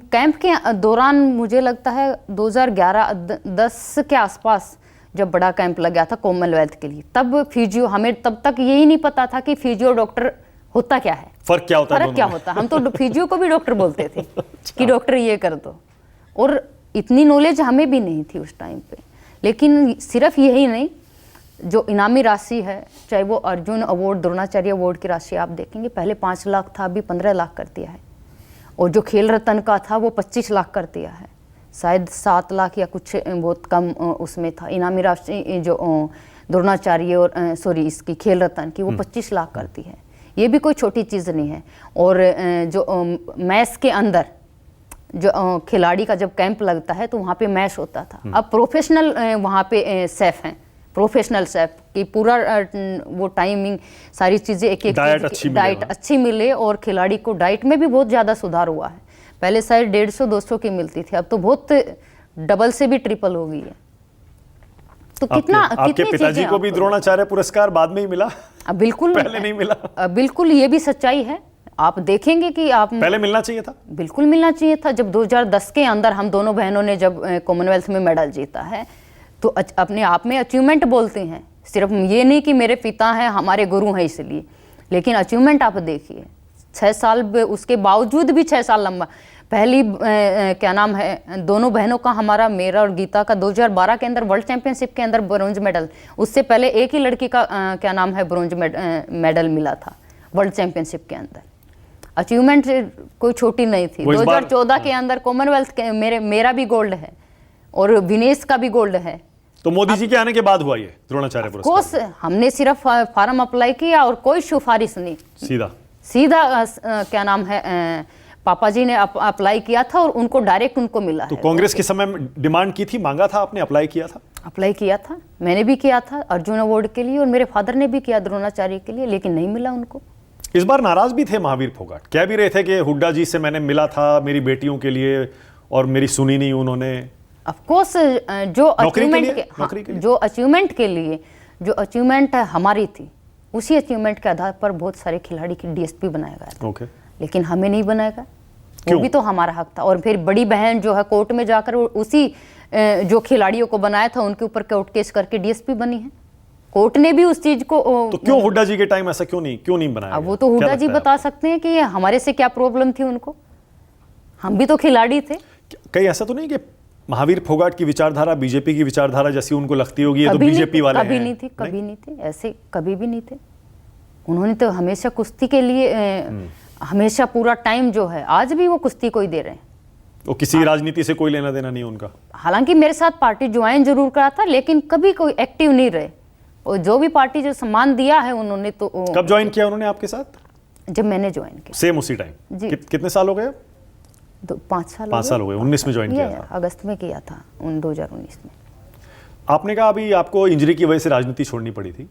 कैंप के दौरान मुझे लगता है 2011-10 के आसपास जब बड़ा कैंप लग गया था कॉमनवेल्थ के लिए, तब फिजियो, हमें तब तक यही नहीं पता था कि फिजियो डॉक्टर होता क्या है, फर्क क्या होता। हम तो फिजियो को भी डॉक्टर बोलते थे कि डॉक्टर ये कर दो, और इतनी नॉलेज हमें भी नहीं थी उस टाइम पे। लेकिन सिर्फ यही नहीं, जो इनामी राशि है, चाहे वो अर्जुन अवार्ड, द्रोणाचार्य अवार्ड की राशि आप देखेंगे पहले 5 लाख था, अभी 15 लाख कर दिया है, और जो खेल रत्न का था वो 25 लाख कर दिया है, शायद 7 लाख या कुछ बहुत कम उसमें था इनामी राशि जो द्रोणाचार्य और इसकी खेल रत्न की वो 25 लाख करती है। ये भी कोई छोटी चीज़ नहीं है। और जो मैच के अंदर जो खिलाड़ी का जब कैंप लगता है तो वहाँ पे मैच होता था, अब प्रोफेशनल वहाँ पे सेफ हैं, प्रोफेशनल शेफ की पूरा वो टाइमिंग सारी चीज़ें एक एक डाइट अच्छी मिले और खिलाड़ी को डाइट में भी बहुत ज़्यादा सुधार हुआ है। पहले शायद 150-200 की मिलती थी, अब तो बहुत डबल से भी ट्रिपल हो गई है। तो आपके पिताजी को भी द्रोणाचार्य पुरस्कार बाद में ही मिला? बिल्कुल पहले नहीं मिला। बिल्कुल, ये भी सच्चाई है। आप देखेंगे कि आप पहले मिलना चाहिए था। बिल्कुल मिलना चाहिए था। जब 2010 के अंदर हम दोनों बहनों ने जब कॉमनवेल्थ में मेडल जीता है तो अपने आप में अचीवमेंट बोलते हैं। सिर्फ ये नहीं कि मेरे पिता हैं, हमारे गुरु हैं इसलिए, लेकिन अचीवमेंट आप देखिए 6 साल, उसके बावजूद भी 6 साल लंबा। पहली क्या नाम है, दोनों बहनों का, हमारा, मेरा और गीता का 2012 के अंदर वर्ल्ड चैंपियनशिप के अंदर ब्रोंज मेडल। उससे पहले एक ही लड़की का क्या नाम है ब्रोंज मेडल मिला था वर्ल्ड चैंपियनशिप के अंदर। अचीवमेंट कोई छोटी नहीं थी। 2014 के अंदर कॉमनवेल्थ के मेरा भी गोल्ड है और विनेश का भी गोल्ड है। तो मोदी जी के आने के बाद हुआ ये द्रोणाचार्य पुरस्कार? कोर्स हमने सिर्फ फार्म अप्लाई किया और कोई सिफारिश नहीं, सीधा क्या नाम है पापा जी ने अप्लाई किया था और उनको डायरेक्ट उनको मिला। तो कांग्रेस के समय में डिमांड की थी, मांगा था आपने, अप्लाई किया था? अप्लाई किया था, मैंने भी किया था अर्जुन अवार्ड के लिए और मेरे फादर ने भी किया द्रोणाचार्य के लिए, लेकिन नहीं मिला उनको। इस बार नाराज भी थे महावीर फोगाट, कह भी रहे थे कि हुड्डा जी से मैंने मिला था मेरी बेटियों के लिए और मेरी सुनी नहीं उन्होंने। ऑफ कोर्स जो अचीवमेंट के लिए जो अचीवमेंट हमारी थी, उसी अचीवमेंट के आधार पर बहुत सारे खिलाड़ी की डीएसपी बनाया गया था। ओके। लेकिन हमें नहीं बनाएगा, वो भी तो हमारा हक था। और फिर बड़ी बहन जो है कोर्ट में जाकर उसी जो खिलाड़ियों को बनाया था उनके ऊपर कोर्ट केस करके डीएसपी बनी है। कोर्ट ने भी उस चीज को तो क्यों हुड्डा जी के टाइम ऐसा क्यों नहीं बनाया? अब वो तो हुड्डा जी बता सकते हैं कि हमारे से क्या प्रॉब्लम थी उनको, हम भी तो खिलाड़ी थे। कहीं ऐसा तो नहीं कि महावीर फोगाट की विचारधारा बीजेपी की विचारधारा जैसी उनको लगती होगी, ये तो बीजेपी वाले हैं? कभी नहीं थे ऐसे, कभी भी नहीं थे। उन्होंने तो हमेशा कुश्ती के लिए हमेशा पूरा टाइम जो है, आज भी वो कुश्ती को ही दे रहे हैं। वो किसी राजनीति से कोई लेना देना नहीं उनका। हालांकि मेरे साथ पार्टी ज्वाइन जरूर करा था, लेकिन कभी कोई एक्टिव नहीं रहे। और जो भी पार्टी जो सम्मान दिया है उन्होंने तो। कब ज्वाइन किया उन्होंने आपके साथ? जब मैंने ज्वाइन किया। सेम उसी टाइम? कितने साल हो गए? 5 साल। 5 साल हो गए। 19 में ज्वाइन किया था? अगस्त में किया था 2019 में। आपने कहा अभी आपको इंजरी की वजह से राजनीति छोड़नी पड़ी थी?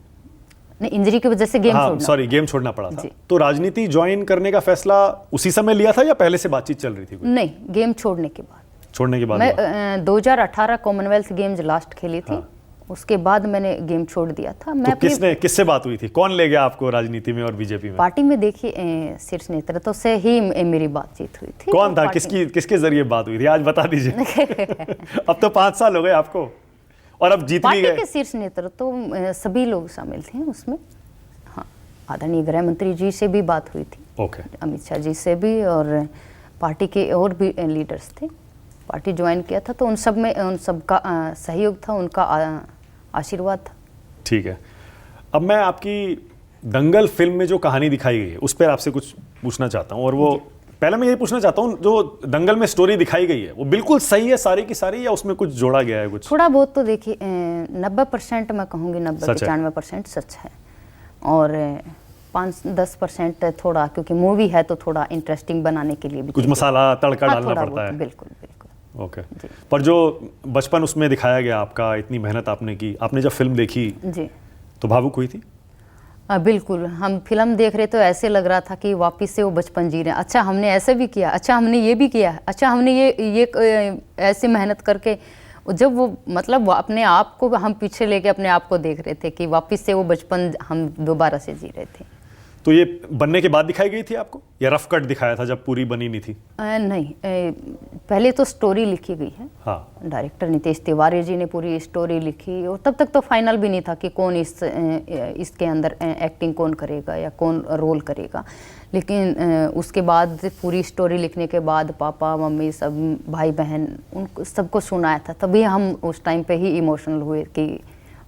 नहीं, इंजरी की वजह से गेम छोड़ना पड़ा था। तो राजनीति ज्वाइन करने का फैसला उसी समय लिया था या पहले से बातचीत चल रही थी? नहीं, गेम छोड़ने के बाद। मैं 2018 कॉमनवेल्थ गेम्स लास्ट खेली थी। उसके बाद मैंने गेम छोड़ दिया था। मैं तो किससे बात हुई थी? कौन ले गया आपको राजनीति में और बीजेपी में? पार्टी में देखिए शीर्ष नेतृत्व से ही मेरी बातचीत हुई थी। कौन था? किसके जरिए बात हुई थी? आज बता दीजिए। अब तो 5 साल हो गए आपको और अब जीत भी गए। पार्टी के शीर्ष नेतृत्व तो सभी लोग शामिल थे उसमें। हाँ, आदरणीय गृह मंत्री जी से भी बात हुई थी। ओके। अमित शाह जी से भी, और पार्टी के और भी लीडर्स थे। पार्टी ज्वाइन किया था तो उन सब का सहयोग था, उनका आशीर्वाद था। ठीक है। अब मैं आपकी दंगल फिल्म में जो कहानी दिखाई गई है उस पर आपसे कुछ पूछना चाहता हूँ। और वो पहले मैं ये पूछना चाहता हूँ, जो दंगल में स्टोरी दिखाई गई है वो बिल्कुल सही है सारी की सारी, या उसमें कुछ जोड़ा गया है कुछ? थोड़ा बहुत तो देखिए 90% मैं कहूँगी, 90-95% सच है और 5-10% थोड़ा, क्योंकि मूवी है तो थोड़ा इंटरेस्टिंग बनाने के लिए भी कुछ मसाला तड़का डालना पड़ता है। बिल्कुल। ओके। पर जो बचपन उसमें दिखाया गया आपका, इतनी मेहनत आपने की, आपने जब फिल्म देखी जी तो भावुक हुई थी? बिल्कुल। हम फिल्म देख रहे तो ऐसे लग रहा था कि वापस से वो बचपन जी रहे हैं। अच्छा हमने ऐसे भी किया, अच्छा हमने ये भी किया, अच्छा हमने ये ऐसे मेहनत करके, जब वो मतलब वो अपने आप को हम पीछे लेके अपने आप को देख रहे थे कि वापस से वो बचपन हम दोबारा से जी रहे थे। तो ये बनने के बाद दिखाई गई थी आपको या रफ कट दिखाया था जब पूरी बनी नहीं थी? नहीं, पहले तो स्टोरी लिखी गई है। हाँ। डायरेक्टर नितेश तिवारी जी ने पूरी स्टोरी लिखी और तब तक तो फाइनल भी नहीं था कि कौन इसके अंदर एक्टिंग कौन करेगा या कौन रोल करेगा। लेकिन उसके बाद पूरी स्टोरी लिखने के बाद पापा मम्मी सब भाई बहन उनको सबको सुनाया था, तभी हम उस टाइम पे ही इमोशनल हुए कि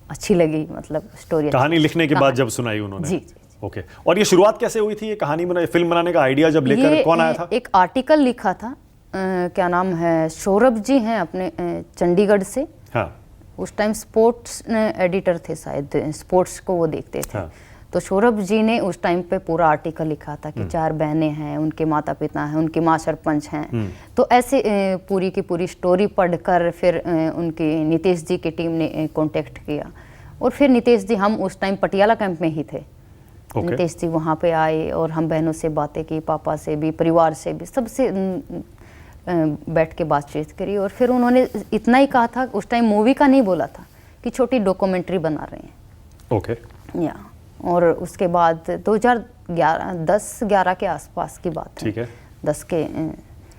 अच्छी लगी, मतलब स्टोरी। कहानी लिखने के बाद जब सुनाई उन्होंने? जी। ओके। और ये शुरुआत कैसे हुई थी? ये कहानी फिल्म बनाने का आइडिया जब लेकर कौन आया था? एक आर्टिकल लिखा था, क्या नाम है, सौरभ जी हैं अपने चंडीगढ़ से। हाँ। उस टाइम स्पोर्ट्स एडिटर थे शायद, स्पोर्ट्स को वो देखते थे। हाँ। तो सौरभ जी ने उस टाइम पे पूरा आर्टिकल लिखा था कि 4 बहनें हैं, उनके माता पिता हैं, उनकी माँ सरपंच हैं। तो ऐसे पूरी की पूरी स्टोरी पढ़कर फिर उनकी नीतीश जी की टीम ने कांटेक्ट किया और फिर नितेश जी, हम उस टाइम पटियाला कैंप में ही थे। ओके। नितेश जी वहाँ पे आए और हम बहनों से बातें की, पापा से भी, परिवार से भी, सबसे बैठ के बातचीत करी। और फिर उन्होंने इतना ही कहा था, उस टाइम मूवी का नहीं बोला था, कि छोटी डॉक्यूमेंट्री बना रहे हैं। ओके। या और उसके बाद 2010-11 के आसपास की बात है। ठीक है। 10 के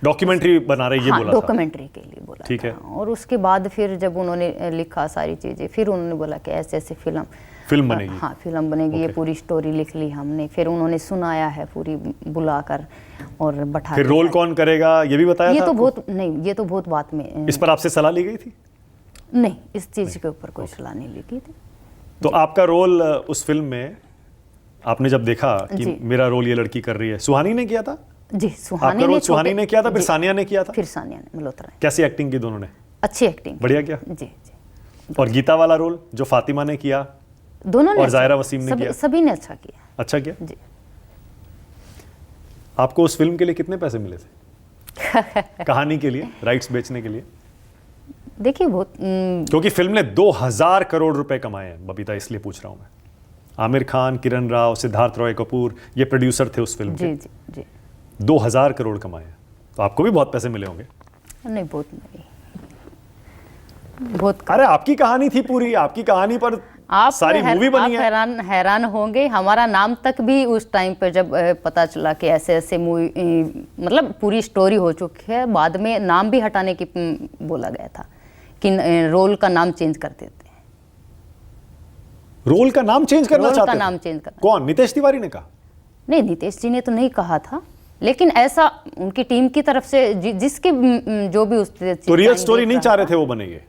डॉक्यूमेंट्री बना रहे, ये हाँ, बोला था। डॉक्यूमेंट्री के लिए बोला ठीक था। है। और उसके बाद फिर जब उन्होंने लिखा सारी चीज़ें, फिर उन्होंने बोला कि ऐसे ऐसे फिल्म बनेगी। हाँ, फिल्म बनेगी। ये ओके। पूरी स्टोरी लिख ली हमने, फिर उन्होंने सुनाया है पूरी बुलाकर और बैठा फिर के रोल साथ। कौन करेगा ये भी बताया ये था तो आपको? बहुत नहीं, ये तो बहुत बात में इस पर आपसे सलाह ली गई थी? नहीं, इस चीज़ के ऊपर कोई सलाह नहीं लिखी थी। तो आपका रोल उस फिल्म में आपने जब देखा कि जी। मेरा रोल ये लड़की कर रही है, सुहानी ने किया था? जी, सुहानी आपका रोल ने सुहानी ने किया था, फिर जी, सानिया ने किया था? फिर सानिया ने, मल्होत्रा ने। कैसी एक्टिंग की दोनों ने? अच्छी एक्टिंग। बढ़िया किया। जी जी, और गीता वाला रोल जो फातिमा ने किया, दोनों ने और अच्छा- जायरा वसीम ने किया? सभी ने अच्छा किया। अच्छा किया? जी। आपको उस फिल्म के लिए कितने पैसे मिले थे? कहानी के लिए, राइट्स बेचने के लिए? देखिए बहुत क्योंकि फिल्म ने 2000 करोड़ रुपए कमाए हैं बबीता, इसलिए पूछ रहा हूं मैं। आमिर खान, किरण राव, सिद्धार्थ रॉय कपूर, ये प्रोड्यूसर थे उस फिल्म जी के। जी जी, 2000 करोड़ कमाए हैं, तो आपको भी बहुत पैसे मिले होंगे। नहीं बहुत नहीं, बहुत अरे आपकी कहानी थी पूरी, आपकी कहानी पर आप सारी मूवी बनी है। हैरान होंगे, हमारा नाम तक भी उस टाइम पे जब पता चला कि ऐसे ऐसे मूवी, मतलब पूरी स्टोरी हो चुकी है, बाद में नाम भी हटाने की बोला गया था कि रोल का नाम चेंज कर देते हैं। रोल का नाम चेंज करना रोल चाहते का थे? नाम चेंज करना। कौन, नितेश तिवारी ने कहा? नहीं, नितेश जी ने तो नहीं कहा था, लेकिन ऐसा उनकी टीम की तरफ से जिसके जो भी उस तो रियल स्टोरी नहीं चाह रहे थे वो बनेगे?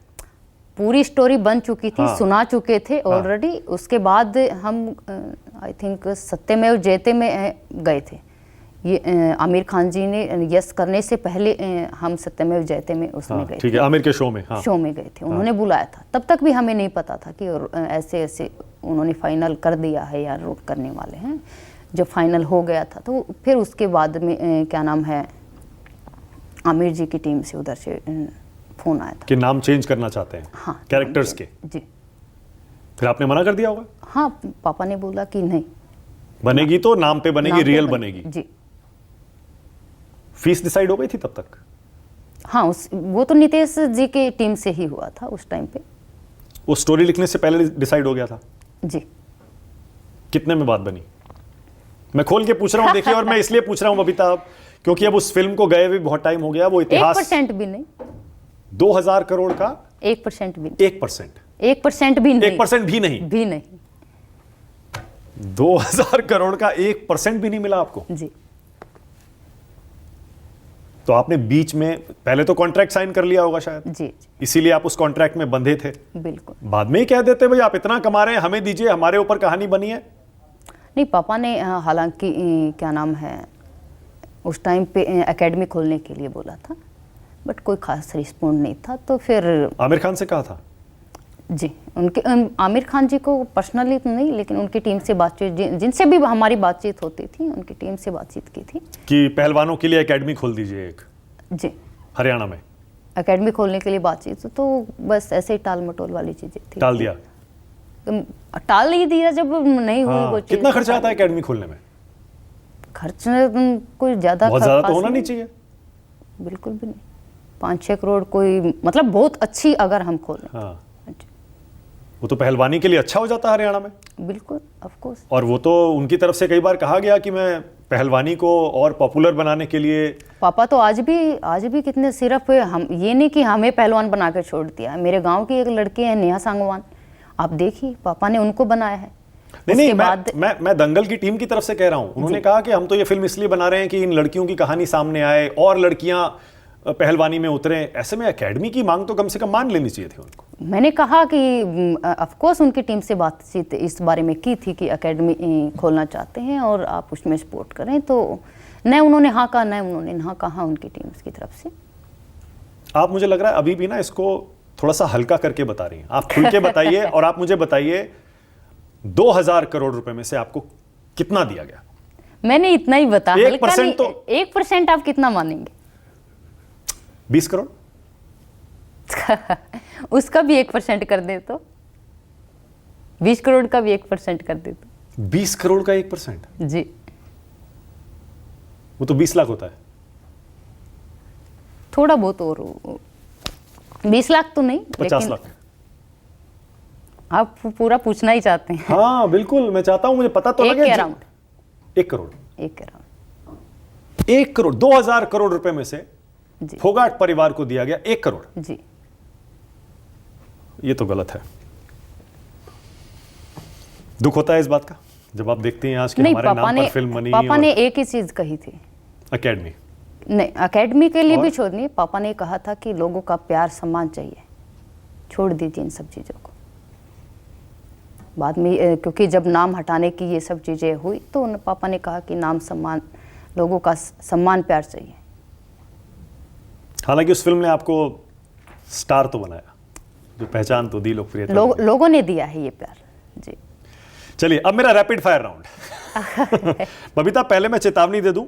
पूरी स्टोरी बन चुकी थी। हाँ। सुना चुके थे ऑलरेडी। उसके बाद हम आई थिंक सत्यमेव जयते में गए थे। ये आमिर खान जी ने यस करने से पहले हम सत्यमेव जयते में उसमें हाँ, गए ठीक थे। है, आमिर के शो में। हाँ। शो में गए थे, उन्होंने बुलाया था। तब तक भी हमें नहीं पता था कि ऐसे ऐसे उन्होंने फाइनल कर दिया है या रोल करने वाले हैं। जब फाइनल हो गया था तो फिर उसके बाद में क्या नाम है, आमिर जी की टीम से उधर से फोन आया था कि नाम चेंज करना चाहते हैं। हाँ, कैरेक्टर्स के। जी। फिर आपने मना कर दिया होगा? हाँ, पापा ने बोला कि नहीं, बनेगी तो नाम पे बनेगी, नाम पे रियल बनेगी। बनेगी। जी। फीस डिसाइड हो गई थी तब तक? हाँ, वो तो नितेश जी की टीम से ही हुआ था उस टाइम पे। वो स्टोरी लिखने से पहले डिसाइड हो गया था? जी। कितने में बात बनी? मैं खोल के पूछ रहा हूँ, देखिए, और मैं इसलिए पूछ रहा हूँ बबीता अब, क्योंकि अब उस फिल्म को गए हुए बहुत टाइम हो गया। वो इतिहास 1% भी नहीं, 2000 करोड़ का 1% भी नहीं, 1%, 1% भी नहीं, 1% भी नहीं, भी नहीं। 2000 करोड़ का 1% भी नहीं मिला आपको? जी। तो आपने बीच में पहले तो कॉन्ट्रैक्ट साइन कर लिया होगा शायद, जी जी, इसीलिए आप उस कॉन्ट्रैक्ट में बंधे थे। बिल्कुल। बाद में ही कह देते भाई आप इतना कमा रहे हैं, हमें दीजिए, हमारे ऊपर कहानी बनी है। नहीं, पापा ने हालांकि क्या नाम है, उस टाइम पे एकेडमी खोलने के लिए बोला था, बट कोई खास रिस्पॉन्ड नहीं था। तो फिर आमिर खान से कहा था? जी, उनके आमिर खान जी को पर्सनली तो नहीं, लेकिन उनकी टीम से बातचीत, जिनसे भी हमारी बातचीत होती थी, उनकी टीम से बातचीत की थी कि पहलवानों के लिए एकेडमी खोल दीजिए एक जी, हरियाणा में। एकेडमी खोलने के लिए बातचीत। तो बस ऐसे ही टाल मटोल वाली चीजें थी। टाल दिया? टाल ही दिया जब नहीं हुई हाँ, वो चीज। कितना खर्चा आता है एकेडमी खोलने में? खर्च कोई ज्यादा बहुत ज्यादा तो खास होना नहीं चाहिए? बिल्कुल भी नहीं। 5-6 करोड़ कोई, मतलब बहुत अच्छी अगर हम खोलें। हाँ, वो तो पहलवानी के लिए अच्छा हो जाता है हरियाणा में। बिल्कुल, ऑफ कोर्स। और वो तो उनकी तरफ से कई बार कहा गया कि मैं पहलवानी को और पॉपुलर बनाने के लिए। पापा तो आज भी कितने, सिर्फ हम ये नहीं कि हमें पहलवान बना के छोड़ दिया। मेरे गांव की एक लड़की है नेहा सांगवान, आप देखिए, पापा ने उनको बनाया है। नहीं, मैं दंगल की टीम की तरफ से कह रहा हूं। उन्होंने कहा कि हम तो ये फिल्म इसलिए बना रहे हैं कि इन लड़कियों की कहानी सामने आए और लड़कियां पहलवानी में उतरे। ऐसे में एकेडमी की मांग तो कम से कम मान लेनी चाहिए थी उनको। मैंने कहा कि ऑफ कोर्स उनकी टीम से बातचीत इस बारे में की थी कि एकेडमी खोलना चाहते हैं और आप उसमें सपोर्ट करें। तो न उन्होंने हाँ कहा, न उन्होंने ना कहा उनकी टीम की तरफ से। आप, मुझे लग रहा है अभी भी ना इसको थोड़ा सा हल्का करके बता रही हैं। आप खुल के बताइए और आप मुझे बताइए 2000 करोड़ रुपए में से आपको कितना दिया गया? मैंने इतना ही बता, 1% तो 1% आप कितना मानेंगे? 20 करोड़? उसका भी 1% कर दे तो 20 करोड़ का भी 1% कर देते। 20 करोड़ का 1%? जी। वो तो 20 लाख होता है। थोड़ा बहुत और 20 लाख तो नहीं, 50 लाख। आप पूरा पूछना ही चाहते हैं। हाँ बिल्कुल, मैं चाहता हूं, मुझे पता तो लगे। 1 करोड़। 1 करोड़ 2000 करोड़ रुपए में से जी। फोगाट परिवार को दिया गया 1 करोड़। जी। ये तो गलत है। दुख होता है इस बात का जब आप देखते हैं आज के नहीं, हमारे नाम पर फिल्म बनी। पापा ने एक ही चीज कही थी। एकेडमी? नहीं, एकेडमी के लिए भी छोड़नी। पापा ने कहा था कि लोगों का प्यार सम्मान चाहिए, छोड़ दीजिए इन सब चीजों को। बाद में क्योंकि जब नाम हटाने की ये सब चीजें हुई तो पापा ने कहा कि नाम सम्मान, लोगों का सम्मान प्यार चाहिए। हालांकि उस फिल्म ने आपको स्टार तो बनाया, जो पहचान तो दी, लोकप्रियता। लोगों ने दिया है ये प्यार। जी। चलिए अब मेरा रैपिड फायर राउंड। बबीता, पहले मैं चेतावनी दे दूं,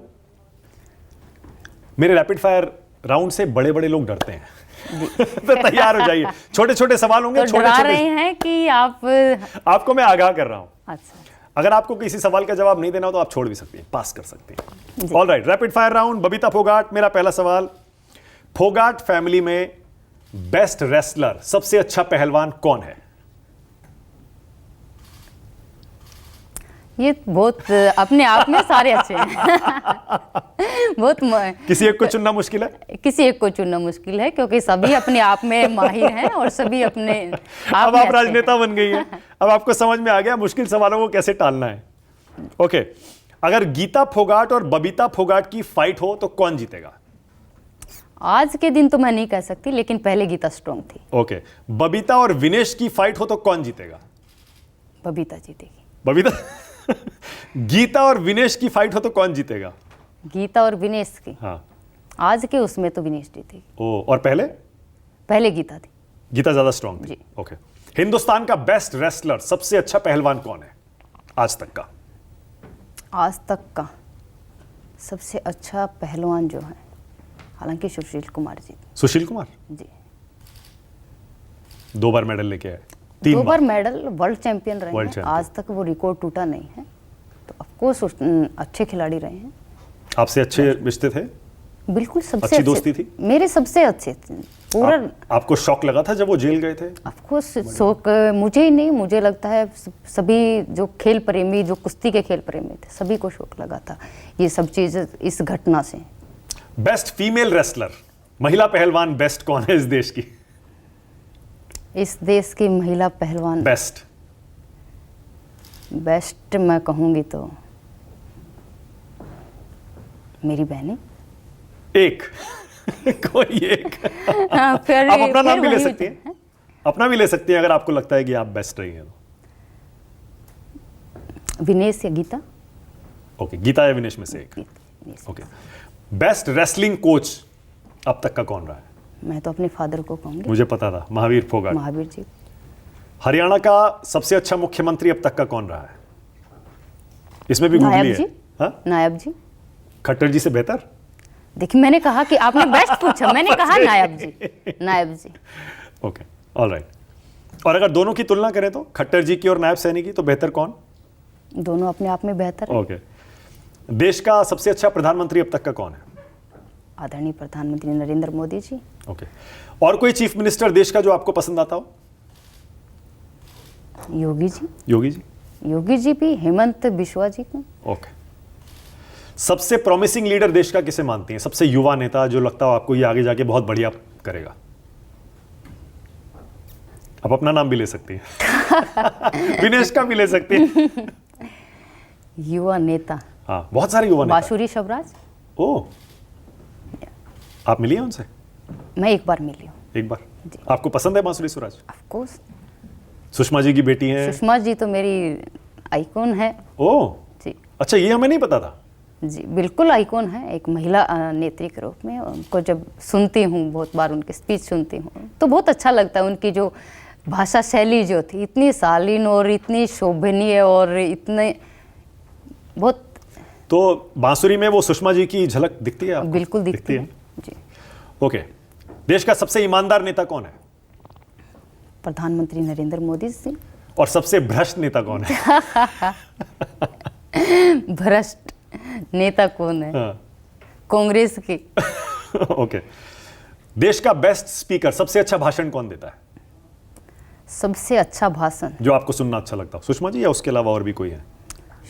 मेरे रैपिड फायर राउंड से बड़े बड़े लोग डरते हैं। तो तैयार हो जाइए, छोटे छोटे सवाल होंगे। तो डरा रहे हैं कि आपको मैं आगाह कर रहा हूं। अच्छा। अगर आपको किसी सवाल का जवाब नहीं देना हो तो आप छोड़ भी सकते हैं, पास कर सकते हैं। All right, rapid fire round. Babita Phogat, मेरा पहला सवाल, फोगाट फैमिली में बेस्ट रेसलर, सबसे अच्छा पहलवान कौन है? ये बहुत अपने आप में सारे अच्छे हैं। बहुत किसी एक को चुनना मुश्किल है? किसी एक को चुनना मुश्किल है क्योंकि सभी अपने आप में माहिर हैं और सभी अपने आप अब आप राजनेता बन गई हैं, अब आपको समझ में आ गया मुश्किल सवालों को कैसे टालना है। ओके, अगर गीता फोगाट और बबीता फोगाट की फाइट हो तो कौन जीतेगा? आज के दिन तो मैं नहीं कह सकती, लेकिन पहले गीता स्ट्रांग थी। ओके, बबीता और विनेश की फाइट हो तो कौन जीतेगा? बबीता जीतेगी। बबीता? गीता और विनेश की फाइट हो तो कौन जीतेगा? गीता और विनेश की? हाँ। आज के उसमें तो विनेश जीतेगी। ओ, और पहले? पहले गीता थी। गीता ज्यादा स्ट्रांग थी। जी। ओके, हिंदुस्तान का बेस्ट रेसलर, सबसे अच्छा पहलवान कौन है आज तक का? आज तक का सबसे अच्छा पहलवान जो है, हालांकि सुशील कुमार जी। सुशील कुमार? जी। 2 बार मेडल लेके आए, 2 3 बार मेडल, वर्ल्ड चैंपियन रहे वर्ल्ड हैं। चैंपियन। आज तक वो रिकॉर्ड टूटा नहीं है, तो ऑफकोर्स अच्छे खिलाड़ी रहे हैं। आपसे अच्छे रिश्ते थे? बिल्कुल, सबसे अच्छी दोस्ती थी? मेरे सबसे अच्छे थे। पूरा आपको शौक लगा था जब वो जेल गए थे? ऑफकोर्स शौक मुझे ही नहीं, मुझे लगता है सभी जो खेल प्रेमी, जो कुश्ती के खेल प्रेमी थे, सभी को शौक लगा था ये सब चीज़ इस घटना से। बेस्ट फीमेल रेसलर, महिला पहलवान बेस्ट कौन है इस देश की? इस देश की महिला पहलवान बेस्ट मैं कहूँगी तो मेरी बहनें। एक कोई एक। हाँ, फिर आप अपना नाम भी ले वही सकती हैं, अपना भी ले सकती हैं अगर आपको लगता है कि आप बेस्ट रही हैं तो। विनेश या गीता? ओके, गीता या विनेश में से एक। Vinesh. Okay, best wrestling coach अब तक का कौन रहा है? मैं तो अपने फादर को कहूँगी। मुझे पता था, महावीर फोगाट। महावीर जी। हरियाणा का सबसे अच्छा मुख्यमंत्री अब तक का कौन रहा है? इसमें भी गूगली है। हाँ? नायब जी। खट्टर जी से बेहतर? देखिए, मैंने कहा कि आपने बेस्ट पूछा, मैंने कहा नायब जी। नायब जी। Okay, all right. और अगर दोनों की तुलना करें तो खट्टर जी की और नायब सैनी की, तो बेहतर कौन? दोनों अपने आप में बेहतर है। ओके, देश का सबसे अच्छा प्रधानमंत्री अब तक का कौन है? आदरणीय प्रधानमंत्री नरेंद्र मोदी जी। ओके, और कोई चीफ मिनिस्टर देश का जो आपको पसंद आता हो? योगी जी। योगी जी? योगी जी भी, हेमंत बिश्वा जी को। ओके, सबसे प्रॉमिसिंग लीडर देश का किसे मानती हैं? सबसे युवा नेता जो लगता हो आपको ये आगे जाके बहुत बढ़िया करेगा? आप अपना नाम भी ले सकती हैं। विनेश का भी ले सकती हैं। युवा नेता? हाँ, बहुत सारे युवा नेता। बांसुरी शबराज। ओ, आप मिली हैं उनसे? मैं एक बार मिली हूँ। एक बार? आपको पसंद है बांसुरी स्वराज? Of course. सुषमा जी की बेटी हैं? सुषमा जी तो मेरी आइकॉन है। ओ जी। अच्छा, ये हमें नहीं पता था। जी, बिल्कुल आइकॉन है, एक महिला नेत्री के रूप में। उनको जब सुनती हूँ, बहुत बार उनकी स्पीच सुनती हूँ, तो बहुत अच्छा लगता है। उनकी जो भाषा शैली जो थी, इतनी शालीन और इतनी शोभनीय और इतने बहुत। तो बांसुरी में वो सुषमा जी की झलक दिखती है आपको? बिल्कुल दिखती है। जी। ओके, देश का सबसे ईमानदार नेता कौन है? प्रधानमंत्री नरेंद्र मोदी जी। और सबसे भ्रष्ट नेता कौन है? भ्रष्ट नेता कौन है? हाँ। कांग्रेस की। ओके। देश का बेस्ट स्पीकर, सबसे अच्छा भाषण कौन देता है? सबसे अच्छा भाषण जो आपको सुनना अच्छा लगता हो, सुषमा जी या उसके अलावा और भी कोई है?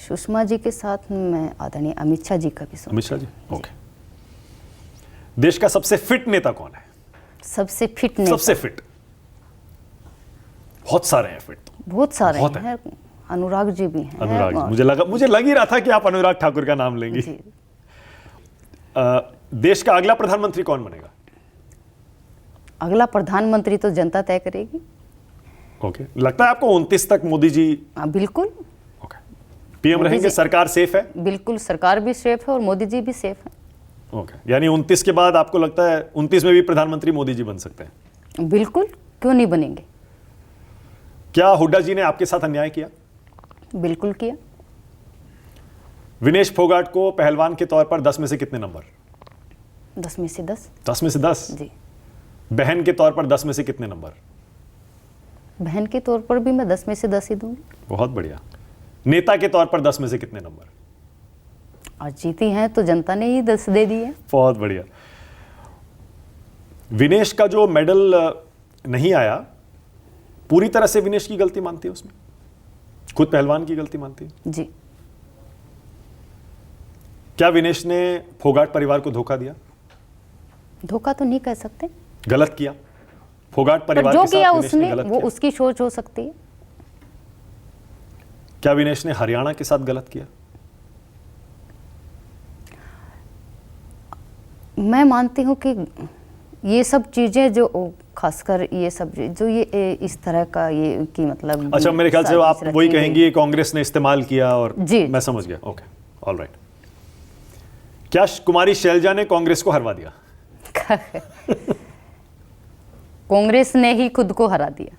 सुषमा जी के साथ मैं आदरणीय अमित शाह जी का भी सुना। अमित शाह जी, ओके। देश का सबसे फिट नेता कौन है? सबसे फिट नेता सबसे फिट, बहुत सारे हैं फिट तो। बहुत सारे बहुत हैं। अनुराग जी भी हैं। अनुराग जी, और- मुझे लग ही रहा था कि आप अनुराग ठाकुर का नाम लेंगी। जी। देश का अगला प्रधानमंत्री कौन बनेगा? अगला प्रधानमंत्री तो जनता तय करेगी। ओके। लगता है आपको 29 तक मोदी जी? बिल्कुल। ओके। पीएम मोदी रहेंगे, जी- सरकार सेफ है? बिल्कुल, सरकार भी सेफ है और मोदी जी भी सेफ है। ओके। यानी 29 के बाद आपको लगता है 29 में भी प्रधानमंत्री मोदी जी बन सकते हैं? बिल्कुल, क्यों नहीं बनेंगे। क्या हुड्डा जी ने आपके साथ अन्याय किया? बिल्कुल किया। विनेश फोगाट को पहलवान के तौर पर 10 में से कितने नंबर? 10 में से 10। 10 में से 10? जी। बहन के तौर पर 10 में से कितने नंबर? बहन के तौर पर भी मैं 10 में से 10 ही दूंगी। बहुत बढ़िया। नेता के तौर पर 10 में से कितने नंबर? और जीती हैं तो जनता ने ही 10 दे दिए। बहुत बढ़िया। विनेश का जो मेडल नहीं आया, पूरी तरह से विनेश की गलती मानती है उसमें? खुद पहलवान की गलती मानती है? जी। क्या विनेश ने फोगाट परिवार को धोखा दिया? धोखा तो नहीं कह सकते, गलत किया? फोगाट पर परिवार जो के साथ किया विनेश ने उसने गलत वो किया? उसकी सोच हो सकती है। क्या विनेश ने हरियाणा के साथ गलत किया? मैं मानती हूँ कि ये सब चीजें जो खासकर ये सब जो ये इस तरह का ये कि मतलब अच्छा, मेरे ख्याल से आप साजिश वही रची कहेंगी ये कांग्रेस ने इस्तेमाल किया और जी। मैं समझ गया। Okay, all right. क्या कुमारी शैलजा ने कांग्रेस को हरवा दिया? कांग्रेस ने ही खुद को हरा दिया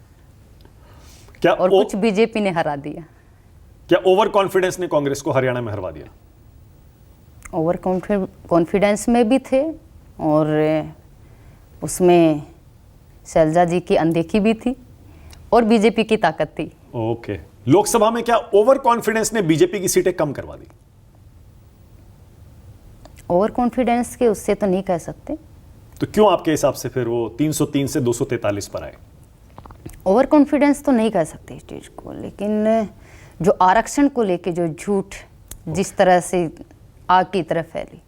क्या और कुछ बीजेपी ने हरा दिया। क्या ओवर कॉन्फिडेंस ने कांग्रेस को हरियाणा में हरवा दिया? ओवर कॉन्फिडेंस में भी थे और उसमें शैलजा जी की अनदेखी भी थी और बीजेपी की ताकत थी। ओके। लोकसभा में क्या ओवर कॉन्फिडेंस ने बीजेपी की सीटें कम करवा दी? ओवर कॉन्फिडेंस के उससे तो नहीं कह सकते। तो क्यों आपके हिसाब से फिर वो 303 से 243 पर आए? ओवर कॉन्फिडेंस तो नहीं कह सकते इस चीज़ को, लेकिन जो आरक्षण को लेके जो झूठ जिस तरह से आग की तरफ फैली,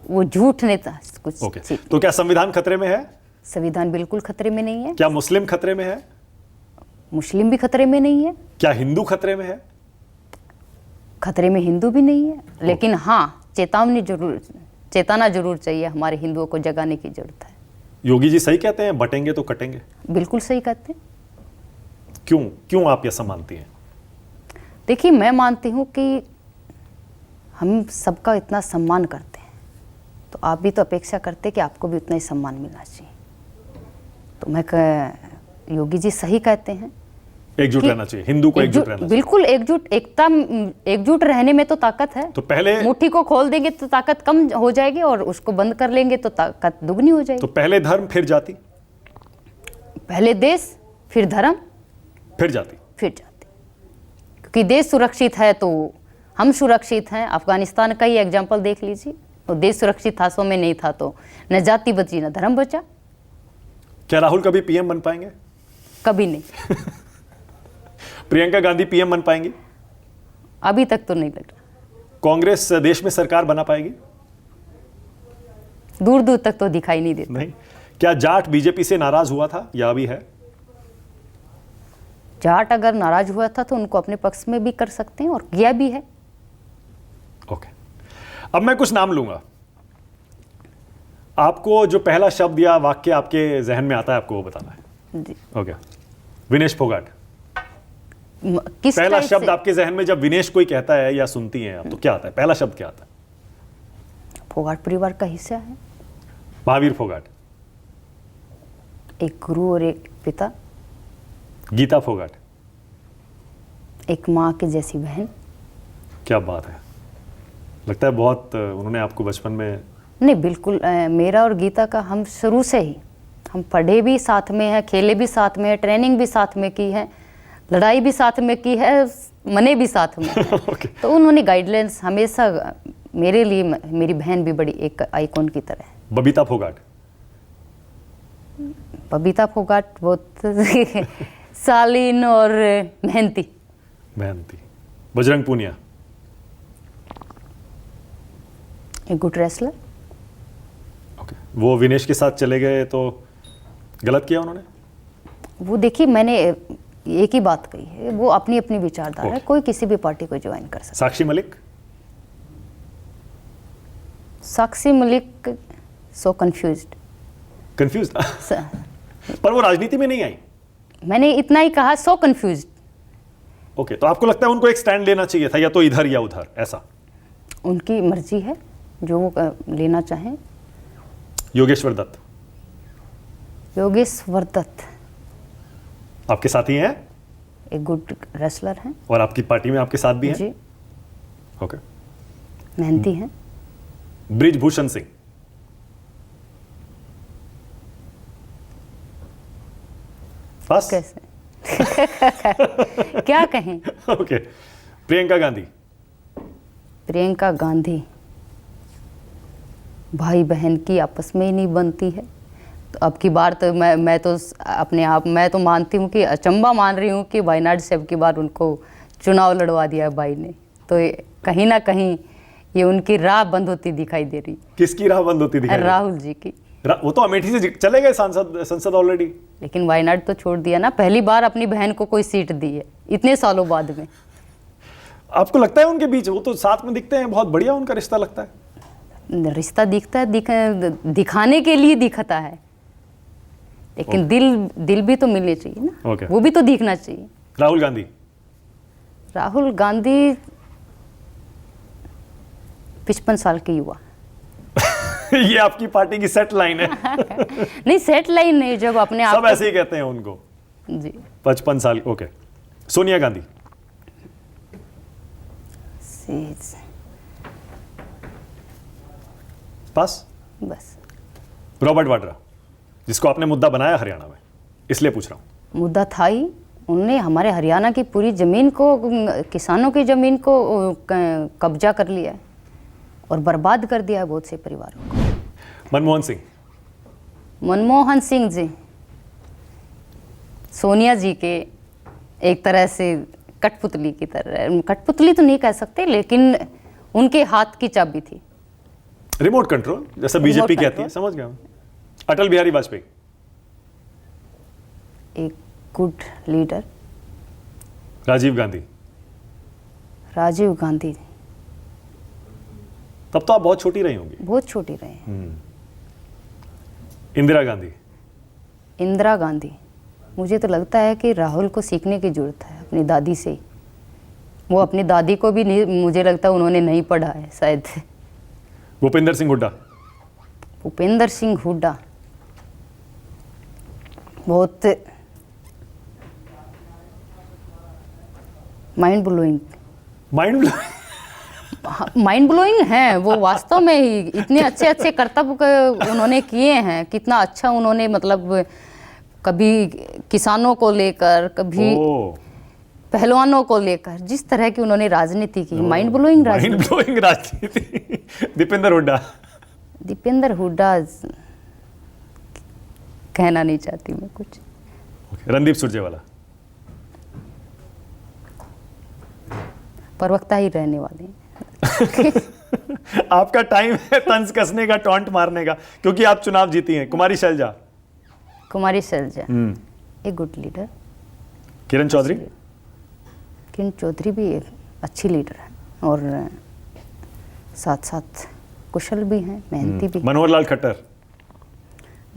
वो झूठ ने था कुछ ओके। चीज़। तो क्या संविधान खतरे में है? संविधान बिल्कुल खतरे में नहीं है। क्या मुस्लिम खतरे में है? मुस्लिम भी खतरे में नहीं है। क्या हिंदू खतरे में है? खतरे में हिंदू भी नहीं है, लेकिन हाँ चेताना जरूर चाहिए। हमारे हिंदुओं को जगाने की जरूरत है। योगी जी सही कहते हैं, बटेंगे तो कटेंगे? बिल्कुल सही कहते हैं। क्यों आप ऐसा मानती हैं? देखिए, मैं मानती हूँ कि हम सबका इतना सम्मान करते हैं, तो आप भी तो अपेक्षा करते कि आपको भी उतना ही सम्मान मिलना चाहिए। तो योगी जी सही कहते हैं, एकजुट कि रहना चाहिए, हिंदू को एकजुट रहना चाहिए। बिल्कुल एकजुट रहने में तो ताकत है। तो पहले मुट्ठी को खोल देंगे तो ताकत कम हो जाएगी और उसको बंद कर लेंगे तो ताकत दुगनी हो जाएगी। तो पहले धर्म फिर जाति, पहले देश फिर धर्म फिर जाति। क्योंकि देश सुरक्षित है तो हम सुरक्षित हैं। अफगानिस्तान का ही एग्जाम्पल देख लीजिए, तो देश सुरक्षित था, सो में नहीं था, तो न जाति बची न धर्म बचा। क्या राहुल कभी पीएम बन पाएंगे? कभी नहीं। प्रियंका गांधी पीएम बन पाएंगी? अभी तक तो नहीं लग रहा। कांग्रेस देश में सरकार बना पाएगी? दूर दूर तक तो दिखाई नहीं देता। नहीं। क्या जाट बीजेपी से नाराज हुआ था या अभी है? जाट अगर नाराज हुआ था तो उनको अपने पक्ष में भी कर सकते हैं और किया भी है। ओके। अब मैं कुछ नाम लूंगा, आपको जो पहला शब्द या वाक्य आपके जहन में आता है आपको वो बताना है। जी। ओके। विनेश फोगाट, किस पहला टाइप शब्द से? आपके जहन में जब विनेश कोई कहता है या सुनती हैं आप, तो क्या आता है? पहला शब्द क्या आता है? फोगाट परिवार का हिस्सा है, महावीर फोगाट, एक गुरु और एक पिता, गीता फोगाट, एक माँ की जैसी बहन। क्या बात है। लगता है बहुत उन्होंने आपको बचपन में। नहीं, बिल्कुल मेरा और गीता का हम शुरू से ही, हम पढ़े भी साथ में हैं, खेले भी साथ में हैं, ट्रेनिंग भी साथ में की है, लड़ाई भी साथ में की है, मने भी साथ में हैं। Okay. तो उन्होंने गाइडलाइंस हमेशा मेरे लिए, मेरी बहन भी बड़ी एक आइकॉन की तरह है। बबीता फोगाट। बबीता फोगाट बहुत शालीन और मेहनती। मेहनती। बजरंग पूनिया। एक गुड रेसलर। ओके, वो विनेश के साथ चले गए तो गलत किया उन्होंने? वो देखिए, मैंने एक ही बात कही है, वो अपनी अपनी विचारधारा है, Okay. कोई किसी भी पार्टी को ज्वाइन कर सकता साक्षी मलिक। है। साक्षी मलिक सो कंफ्यूज्ड। कंफ्यूज पर वो राजनीति में नहीं आई। मैंने इतना ही कहा, सो कंफ्यूज्ड। ओके, तो आपको लगता है उनको एक स्टैंड लेना चाहिए था, या तो इधर या उधर, ऐसा? उनकी मर्जी है, जो वो लेना चाहें। योगेश्वर दत्त। योगेश्वर दत्त आपके साथी हैं एक गुड रेसलर हैं। और आपकी पार्टी में आपके साथ भी हैं? जी, ओके। मेहनती हैं। ब्रिजभूषण सिंह। बस। कैसे क्या कहें। ओके। प्रियंका गांधी। प्रियंका गांधी, भाई बहन की आपस में ही नहीं बनती है। तो अब की बार तो मैं तो अपने आप, मैं तो मानती हूँ कि अचंबा मान रही हूँ कि वायनाड से अब की बार उनको चुनाव लड़वा दिया है भाई ने। तो कहीं ना कहीं ये उनकी राह बंद होती दिखाई दे रही। किसकी राह बंद होती दिखाई? राहुल जी की। वो तो अमेठी से चले गए संसद ऑलरेडी। लेकिन वायनाड तो छोड़ दिया ना, पहली बार अपनी बहन को कोई सीट दी है इतने सालों बाद में। आपको लगता है उनके बीच, वो तो साथ में दिखते हैं, बहुत बढ़िया उनका रिश्ता लगता है? रिश्ता दिखता है, दिखाने के लिए दिखता है, लेकिन दिल भी तो मिलने चाहिए ना। Okay. वो भी तो दिखना चाहिए। राहुल गांधी। राहुल गांधी 55 साल के युवा। ये आपकी पार्टी की सेट लाइन है। नहीं, सेट लाइन नहीं, जब अपने आप सब ऐसे ही कहते हैं उनको। जी 55 साल। ओके। सोनिया गांधी। पास। बस रॉबर्ट वाड्रा, जिसको आपने मुद्दा बनाया हरियाणा में, इसलिए पूछ रहा हूं। मुद्दा था ही, उनने हमारे हरियाणा की पूरी जमीन को, किसानों की जमीन को कब्जा कर लिया है और बर्बाद कर दिया है बहुत से परिवारों को। मनमोहन सिंह। मनमोहन सिंह जी सोनिया जी के एक तरह से कठपुतली की तरह, कठपुतली तो नहीं कह सकते, लेकिन उनके हाथ की चाबी थी। रिमोट कंट्रोल, जैसा बीजेपी कहती है, समझ गया। अटल बिहारी वाजपेयी। एक गुड लीडर। राजीव गांधी। राजीव गांधी तब तो आप बहुत छोटी रही होंगी। बहुत छोटी रहे हैं। इंदिरा गांधी। इंदिरा गांधी, मुझे तो लगता है कि राहुल को सीखने की जरूरत है अपनी दादी से। वो अपनी दादी को भी नहीं, मुझे लगता है उन्होंने नहीं पढ़ा है शायद। भूपेंद्र सिंह हुड्डा। भूपेंद्र सिंह हुड्डा बहुत माइंड ब्लोइंग। माइंड ब्लोइंग है वो, वास्तव में ही इतने अच्छे अच्छे कर्तव्य उन्होंने किए हैं। कितना अच्छा उन्होंने, मतलब कभी किसानों को लेकर, कभी पहलवानों को लेकर, जिस तरह की उन्होंने राजनीति की, माइंड ब्लोइंग राजनीति। दीपेंद्र हुड्डा। दीपेंद्र हुड्डा कहना नहीं चाहती मैं कुछ। रणदीप सुरजेवाला। प्रवक्ता ही रहने वाले हैं। आपका टाइम है तंज कसने का, टॉन्ट मारने का, क्योंकि आप चुनाव जीती हैं। कुमारी शैलजा। कुमारी शैलजा एक गुड लीडर। किरण चौधरी। किरण चौधरी भी एक अच्छी लीडर है और साथ साथ कुशल भी हैं, मेहनती भी। मनोहर लाल खट्टर।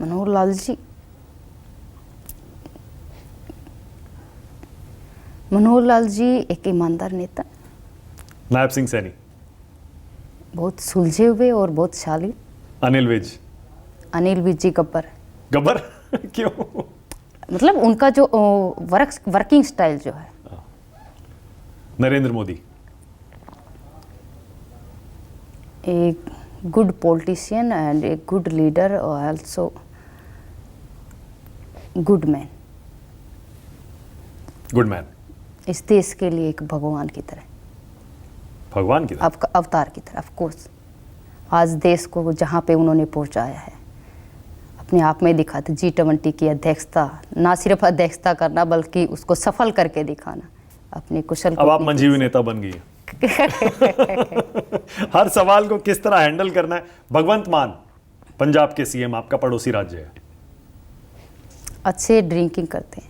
मनोहर लाल जी, मनोहर लाल जी एक ईमानदार नेता। नायब सिंह सैनी। बहुत सुलझे हुए और बहुत शालीन। अनिल विज। अनिल विज जी गब्बर। गब्बर क्यों? मतलब उनका जो वर्किंग स्टाइल जो है। नरेंद्र मोदी। एक good politician and a good leader और also good man. Good man. इस देश के लिए एक भगवान की तरह, भगवान की तरह। अवतार की तरह। ऑफ कोर्स आज देश को जहाँ पे उन्होंने पहुँचाया है, अपने आप में दिखाते। G20 की अध्यक्षता, ना सिर्फ अध्यक्षता करना बल्कि उसको सफल करके दिखाना अपने कुशल। अब आप मंजीवी नेता बन गई है। हर सवाल को किस तरह हैंडल करना है। भगवंत मान पंजाब के सीएम, आपका पड़ोसी राज्य है। अच्छे ड्रिंकिंग करते हैं।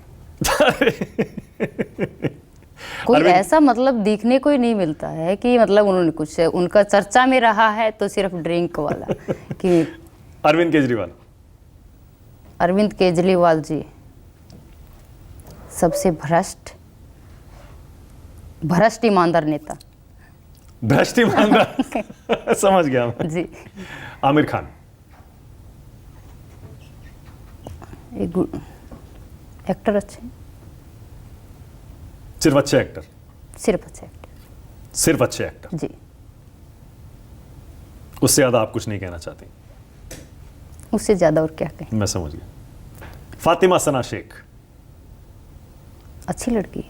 कोई ऐसा मतलब देखने को ही नहीं मिलता है कि मतलब उन्होंने कुछ, उनका चर्चा में रहा है तो सिर्फ ड्रिंक वाला कि अरविंद केजरीवाल। अरविंद केजरीवाल जी सबसे भ्रष्ट ईमानदार नेता। भ्रष्ट ईमानदार। समझ गया मैं। जी। आमिर खान। एक गुड एक्टर, अच्छे, सिर्फ अच्छे एक्टर। सिर्फ अच्छे एक्टर। सिर्फ अच्छे एक्टर। जी। उससे ज्यादा आप कुछ नहीं कहना चाहती। उससे ज्यादा और क्या कहें। मैं समझ गया। फातिमा सना शेख। अच्छी लड़की।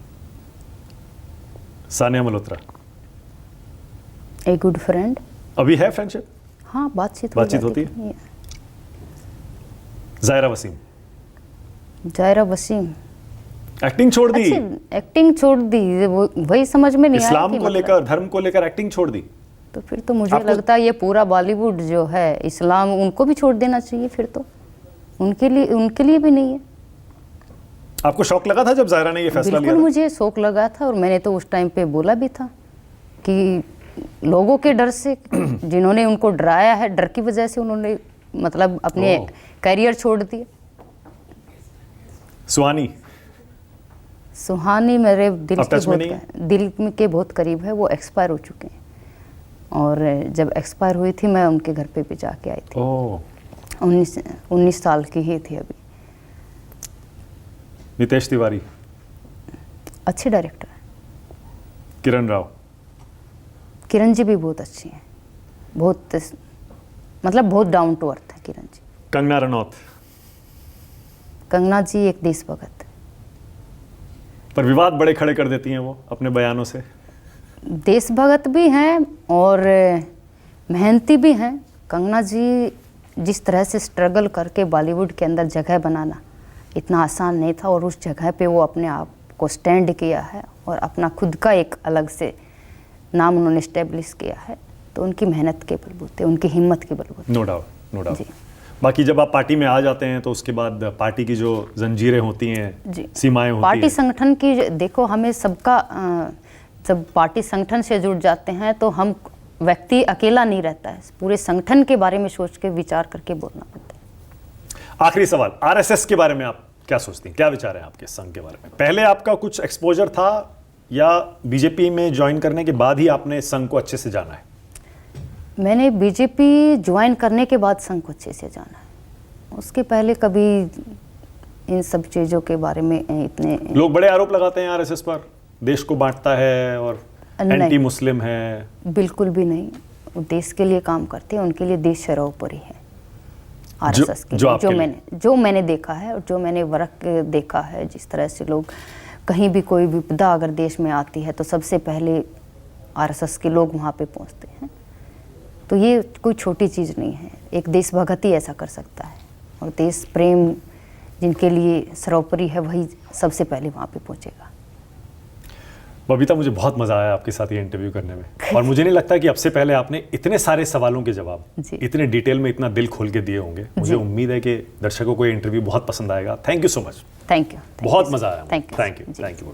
Sania Malhotra. A good friend. अभी है फ्रेंडशिप? हाँ, बातचीत होती है। जायरा वसीम। जायरा वसीम एक्टिंग छोड़ दी। एक्टिंग छोड़ दी, वही समझ में नहीं आया। इस्लाम को लेकर, धर्म को लेकर एक्टिंग छोड़ दी। तो फिर तो मुझे लगता है ये पूरा बॉलीवुड जो है, इस्लाम, उनको भी छोड़ देना चाहिए फिर तो। उनके लिए भी नहीं है। आपको शौक लगा था जब जायरा ने ये फैसला लिया? बिल्कुल मुझे शौक लगा था, और मैंने तो उस टाइम पे बोला भी था कि लोगों के डर से, जिन्होंने उनको डराया है, डर की वजह से उन्होंने मतलब अपने करियर छोड़ दिए। सुहानी मेरे दिल के बहुत करीब है। वो एक्सपायर हो चुके हैं, और जब एक्सपायर हुई थी मैं उनके घर पे भी जाके आई थी। 19 साल की ही थी अभी। नितेश तिवारी। अच्छे डायरेक्टर हैं। किरण राव। किरण जी भी बहुत अच्छी हैं, बहुत मतलब बहुत डाउन टू अर्थ है किरण जी। कंगना रनौत। कंगना जी एक देशभक्त, पर विवाद बड़े खड़े कर देती हैं वो अपने बयानों से। देशभक्त भी हैं और मेहनती भी हैं। कंगना जी जिस तरह से स्ट्रगल करके बॉलीवुड के अंदर जगह बनाना इतना आसान नहीं था, और उस जगह पे वो अपने आप को स्टैंड किया है और अपना खुद का एक अलग से नाम उन्होंने इस्टेब्लिश किया है। तो उनकी मेहनत के बलबूते, उनकी हिम्मत के बलबूते। No doubt. बाकी जब आप पार्टी में आ जाते हैं तो उसके बाद पार्टी की जो जंजीरें होती हैं, सीमाएं होती हैं, पार्टी संगठन की, देखो हमें सबका, जब पार्टी संगठन से जुड़ जाते हैं तो हम व्यक्ति अकेला नहीं रहता है, पूरे संगठन के बारे में सोच के विचार करके बोलना पड़ता है। आखिरी सवाल, आरएसएस के बारे में आप क्या सोचती हैं? क्या विचार है आपके संघ के बारे में? पहले आपका कुछ एक्सपोजर था या बीजेपी में ज्वाइन करने के बाद ही आपने संघ को अच्छे से जाना है? मैंने बीजेपी ज्वाइन करने के बाद संघ को अच्छे से जाना है। उसके पहले कभी इन सब चीज़ों के बारे में इतने, लोग बड़े आरोप लगाते हैं आरएसएस पर, देश को बांटता है और एंटी मुस्लिम है। बिल्कुल भी नहीं, वो देश के लिए काम करते हैं, उनके लिए देश सर्वोपरि है। आरएसएस के जो मैंने देखा है और जो मैंने वर्क देखा है, जिस तरह से लोग कहीं भी कोई विपदा अगर देश में आती है तो सबसे पहले आरएसएस के लोग वहाँ पे पहुँचते हैं। तो ये कोई छोटी चीज़ नहीं है, एक देशभक्त ही ऐसा कर सकता है, और देश प्रेम जिनके लिए सर्वोपरि है वही सबसे पहले वहाँ पे पहुँचेगा। बबीता, मुझे बहुत मजा आया आपके साथ ये इंटरव्यू करने में, और मुझे नहीं लगता कि अब से पहले आपने इतने सारे सवालों के जवाब इतने डिटेल में, इतना दिल खोल के दिए होंगे। मुझे उम्मीद है कि दर्शकों को ये इंटरव्यू बहुत पसंद आएगा। Thank you so much. Thank you. बहुत मजा आया। Thank you. Thank you.